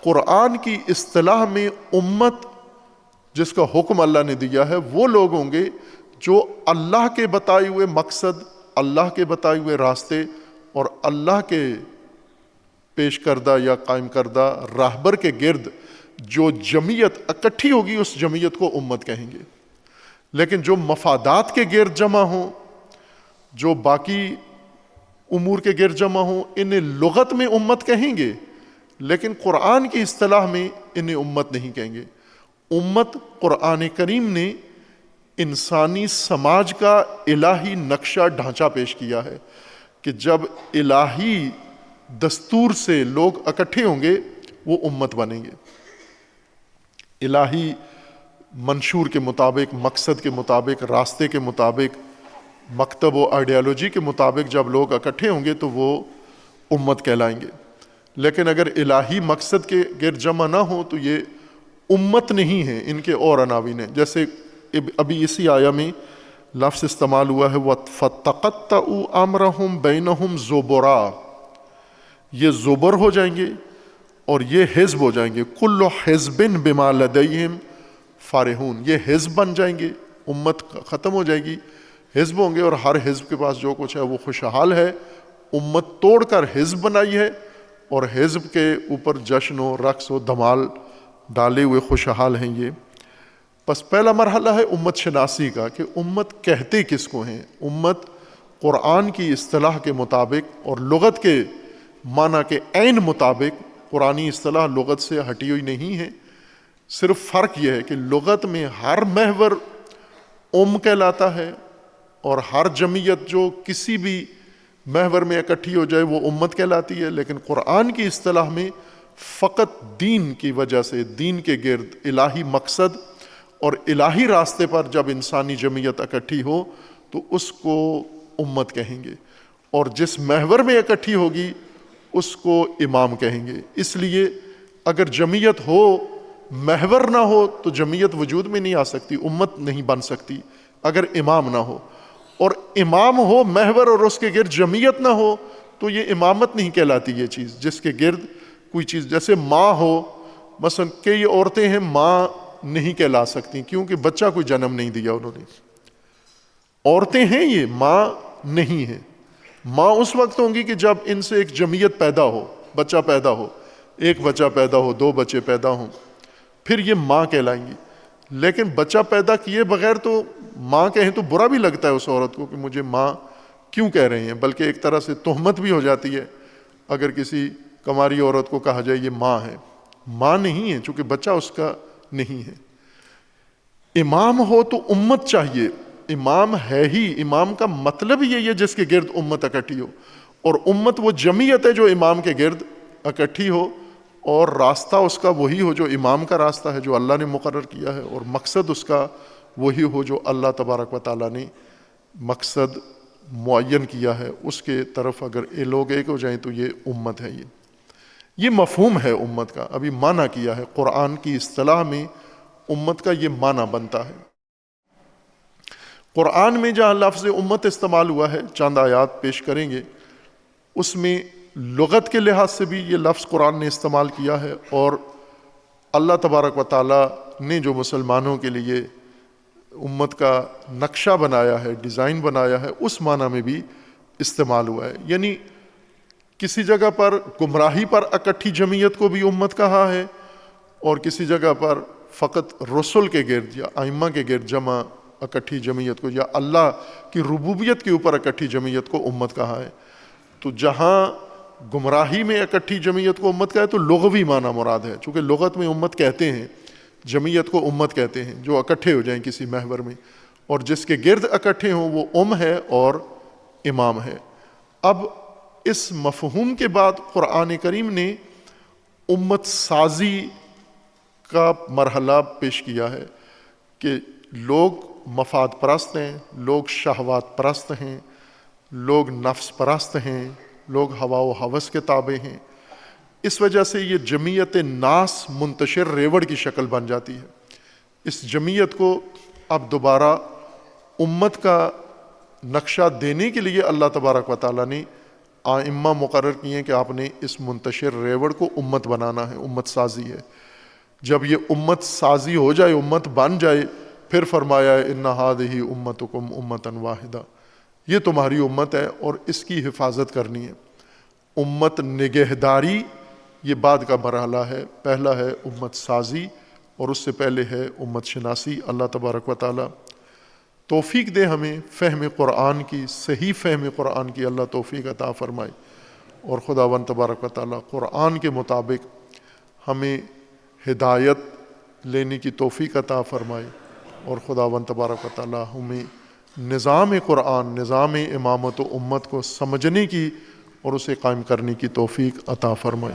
قرآن کی اصطلاح میں امت جس کا حکم اللہ نے دیا ہے وہ لوگ ہوں گے جو اللہ کے بتائے ہوئے مقصد، اللہ کے بتائے ہوئے راستے اور اللہ کے پیش کردہ یا قائم کردہ راہبر کے گرد جو جمعیت اکٹھی ہوگی اس جمعیت کو امت کہیں گے۔ لیکن جو مفادات کے گرد جمع ہوں، جو باقی امور کے گرد جمع ہوں، انہیں لغت میں امت کہیں گے، لیکن قرآن کی اصطلاح میں انہیں امت نہیں کہیں گے۔ امت قرآن کریم نے انسانی سماج کا الہی نقشہ ڈھانچہ پیش کیا ہے کہ جب الہی دستور سے لوگ اکٹھے ہوں گے وہ امت بنیں گے۔ الہی منشور کے مطابق، مقصد کے مطابق، راستے کے مطابق، مکتب و آئیڈیالوجی کے مطابق جب لوگ اکٹھے ہوں گے تو وہ امت کہلائیں گے۔ لیکن اگر الہی مقصد کے گرد جمع نہ ہو تو یہ امت نہیں ہے، ان کے اور عناوین ہیں۔ جیسے ابھی اسی آیہ میں لفظ استعمال ہوا ہے وَتَقَطَّعُوا أَمْرَهُمْ بَيْنَهُمْ زُبُرًا، یہ زبر ہو جائیں گے اور یہ حزب ہو جائیں گے۔ كُلُّ حِزْبٍ بِمَا لَدَيْهِمْ فَارِحُونَ، یہ حزب بن جائیں گے، امت ختم ہو جائے گی، حزب ہوں گے اور ہر حزب کے پاس جو کچھ ہے وہ خوشحال ہے۔ امت توڑ کر حزب بنائی ہے اور حزب کے اوپر جشن و رقص و دھمال ڈالے ہوئے خوشحال ہیں یہ۔ بس پہلا مرحلہ ہے امت شناسی کا کہ امت کہتے کس کو ہیں۔ امت قرآن کی اصطلاح کے مطابق اور لغت کے معنی کے عین مطابق، قرآنی اصطلاح لغت سے ہٹی ہوئی نہیں ہے، صرف فرق یہ ہے کہ لغت میں ہر محور کہلاتا ہے اور ہر جمعیت جو کسی بھی محور میں اکٹھی ہو جائے وہ امت کہلاتی ہے، لیکن قرآن کی اصطلاح میں فقط دین کی وجہ سے، دین کے گرد الہی مقصد اور الہی راستے پر جب انسانی جمعیت اکٹھی ہو تو اس کو امت کہیں گے، اور جس محور میں اکٹھی ہوگی اس کو امام کہیں گے۔ اس لیے اگر جمعیت ہو محور نہ ہو تو جمعیت وجود میں نہیں آ سکتی، امت نہیں بن سکتی اگر امام نہ ہو، اور امام ہو محور اور اس کے گرد جمعیت نہ ہو تو یہ امامت نہیں کہلاتی۔ یہ چیز جس کے گرد کوئی چیز، جیسے ماں ہو، مثلا کئی عورتیں ہیں ماں نہیں کہلا سکتی کیونکہ بچہ کوئی جنم نہیں دیا انہوں نے، عورتیں ہیں یہ ماں نہیں ہے۔ ماں اس وقت ہوں گی کہ جب ان سے ایک جمعیت پیدا ہو، بچہ پیدا ہو، ایک بچہ پیدا ہو، دو بچے پیدا ہوں، پھر یہ ماں کہلائیں گی۔ لیکن بچہ پیدا کیے بغیر تو ماں کہیں تو برا بھی لگتا ہے اس عورت کو کہ مجھے ماں کیوں کہہ رہے ہیں، بلکہ ایک طرح سے تہمت بھی ہو جاتی ہے اگر کسی کماری عورت کو کہا جائے یہ ماں ہے۔ ماں نہیں ہے چونکہ بچہ اس کا نہیں ہے۔ امام ہو تو امت چاہیے، امام ہے ہی، امام کا مطلب یہی ہے جس کے گرد امت اکٹھی ہو، اور امت وہ جمعیت ہے جو امام کے گرد اکٹھی ہو، اور راستہ اس کا وہی ہو جو امام کا راستہ ہے جو اللہ نے مقرر کیا ہے، اور مقصد اس کا وہی ہو جو اللہ تبارک و تعالیٰ نے مقصد معین کیا ہے، اس کے طرف اگر یہ لوگ ایک ہو جائیں تو یہ امت ہے۔ یہ مفہوم ہے امت کا، ابھی معنی کیا ہے قرآن کی اصطلاح میں امت کا یہ معنی بنتا ہے۔ قرآن میں جہاں لفظ امت استعمال ہوا ہے، چند آیات پیش کریں گے، اس میں لغت کے لحاظ سے بھی یہ لفظ قرآن نے استعمال کیا ہے اور اللہ تبارک و تعالیٰ نے جو مسلمانوں کے لیے امت کا نقشہ بنایا ہے، ڈیزائن بنایا ہے، اس معنی میں بھی استعمال ہوا ہے. یعنی کسی جگہ پر گمراہی پر اکٹھی جمعیت کو بھی امت کہا ہے، اور کسی جگہ پر فقط رسول کے گرد یا ائمہ کے گرد جمع اکٹھی جمعیت کو، یا اللہ کی ربوبیت کے اوپر اکٹھی جمعیت کو امت کہا ہے. تو جہاں گمراہی میں اکٹھی جمعیت کو امت کہا ہے تو لغوی معنی مراد ہے، چونکہ لغت میں امت کہتے ہیں، جمعیت کو امت کہتے ہیں جو اکٹھے ہو جائیں کسی محور میں، اور جس کے گرد اکٹھے ہوں وہ ہے اور امام ہے. اب اس مفہوم کے بعد قرآن کریم نے امت سازی کا مرحلہ پیش کیا ہے کہ لوگ مفاد پرست ہیں، لوگ شہوات پرست ہیں، لوگ نفس پرست ہیں، لوگ ہوا و ہوس کے تابع ہیں. اس وجہ سے یہ جمعیت ناس منتشر ریوڑ کی شکل بن جاتی ہے. اس جمعیت کو اب دوبارہ امت کا نقشہ دینے کے لیے اللہ تبارک و تعالیٰ نے ائمہ مقرر کیے کہ آپ نے اس منتشر ریوڑ کو امت بنانا ہے، امت سازی ہے. جب یہ امت سازی ہو جائے، امت بن جائے، پھر فرمایا ان ھذہ امتکم امۃ واحدہ، یہ تمہاری امت ہے اور اس کی حفاظت کرنی ہے. امت نگہداری یہ بعد کا مرحلہ ہے. پہلا ہے امت سازی اور اس سے پہلے ہے امت شناسی. اللہ تبارک و تعالیٰ توفیق دے ہمیں فہم قرآن کی، صحیح فہم قرآن کی اللہ توفیق عطا فرمائے، اور خداوند تبارک و تعالیٰ قرآن کے مطابق ہمیں ہدایت لینے کی توفیق عطا فرمائے، اور خداوند تبارک و تعالیٰ ہمیں نظام قرآن، نظام امامت و امت کو سمجھنے کی اور اسے قائم کرنے کی توفیق عطا فرمائے.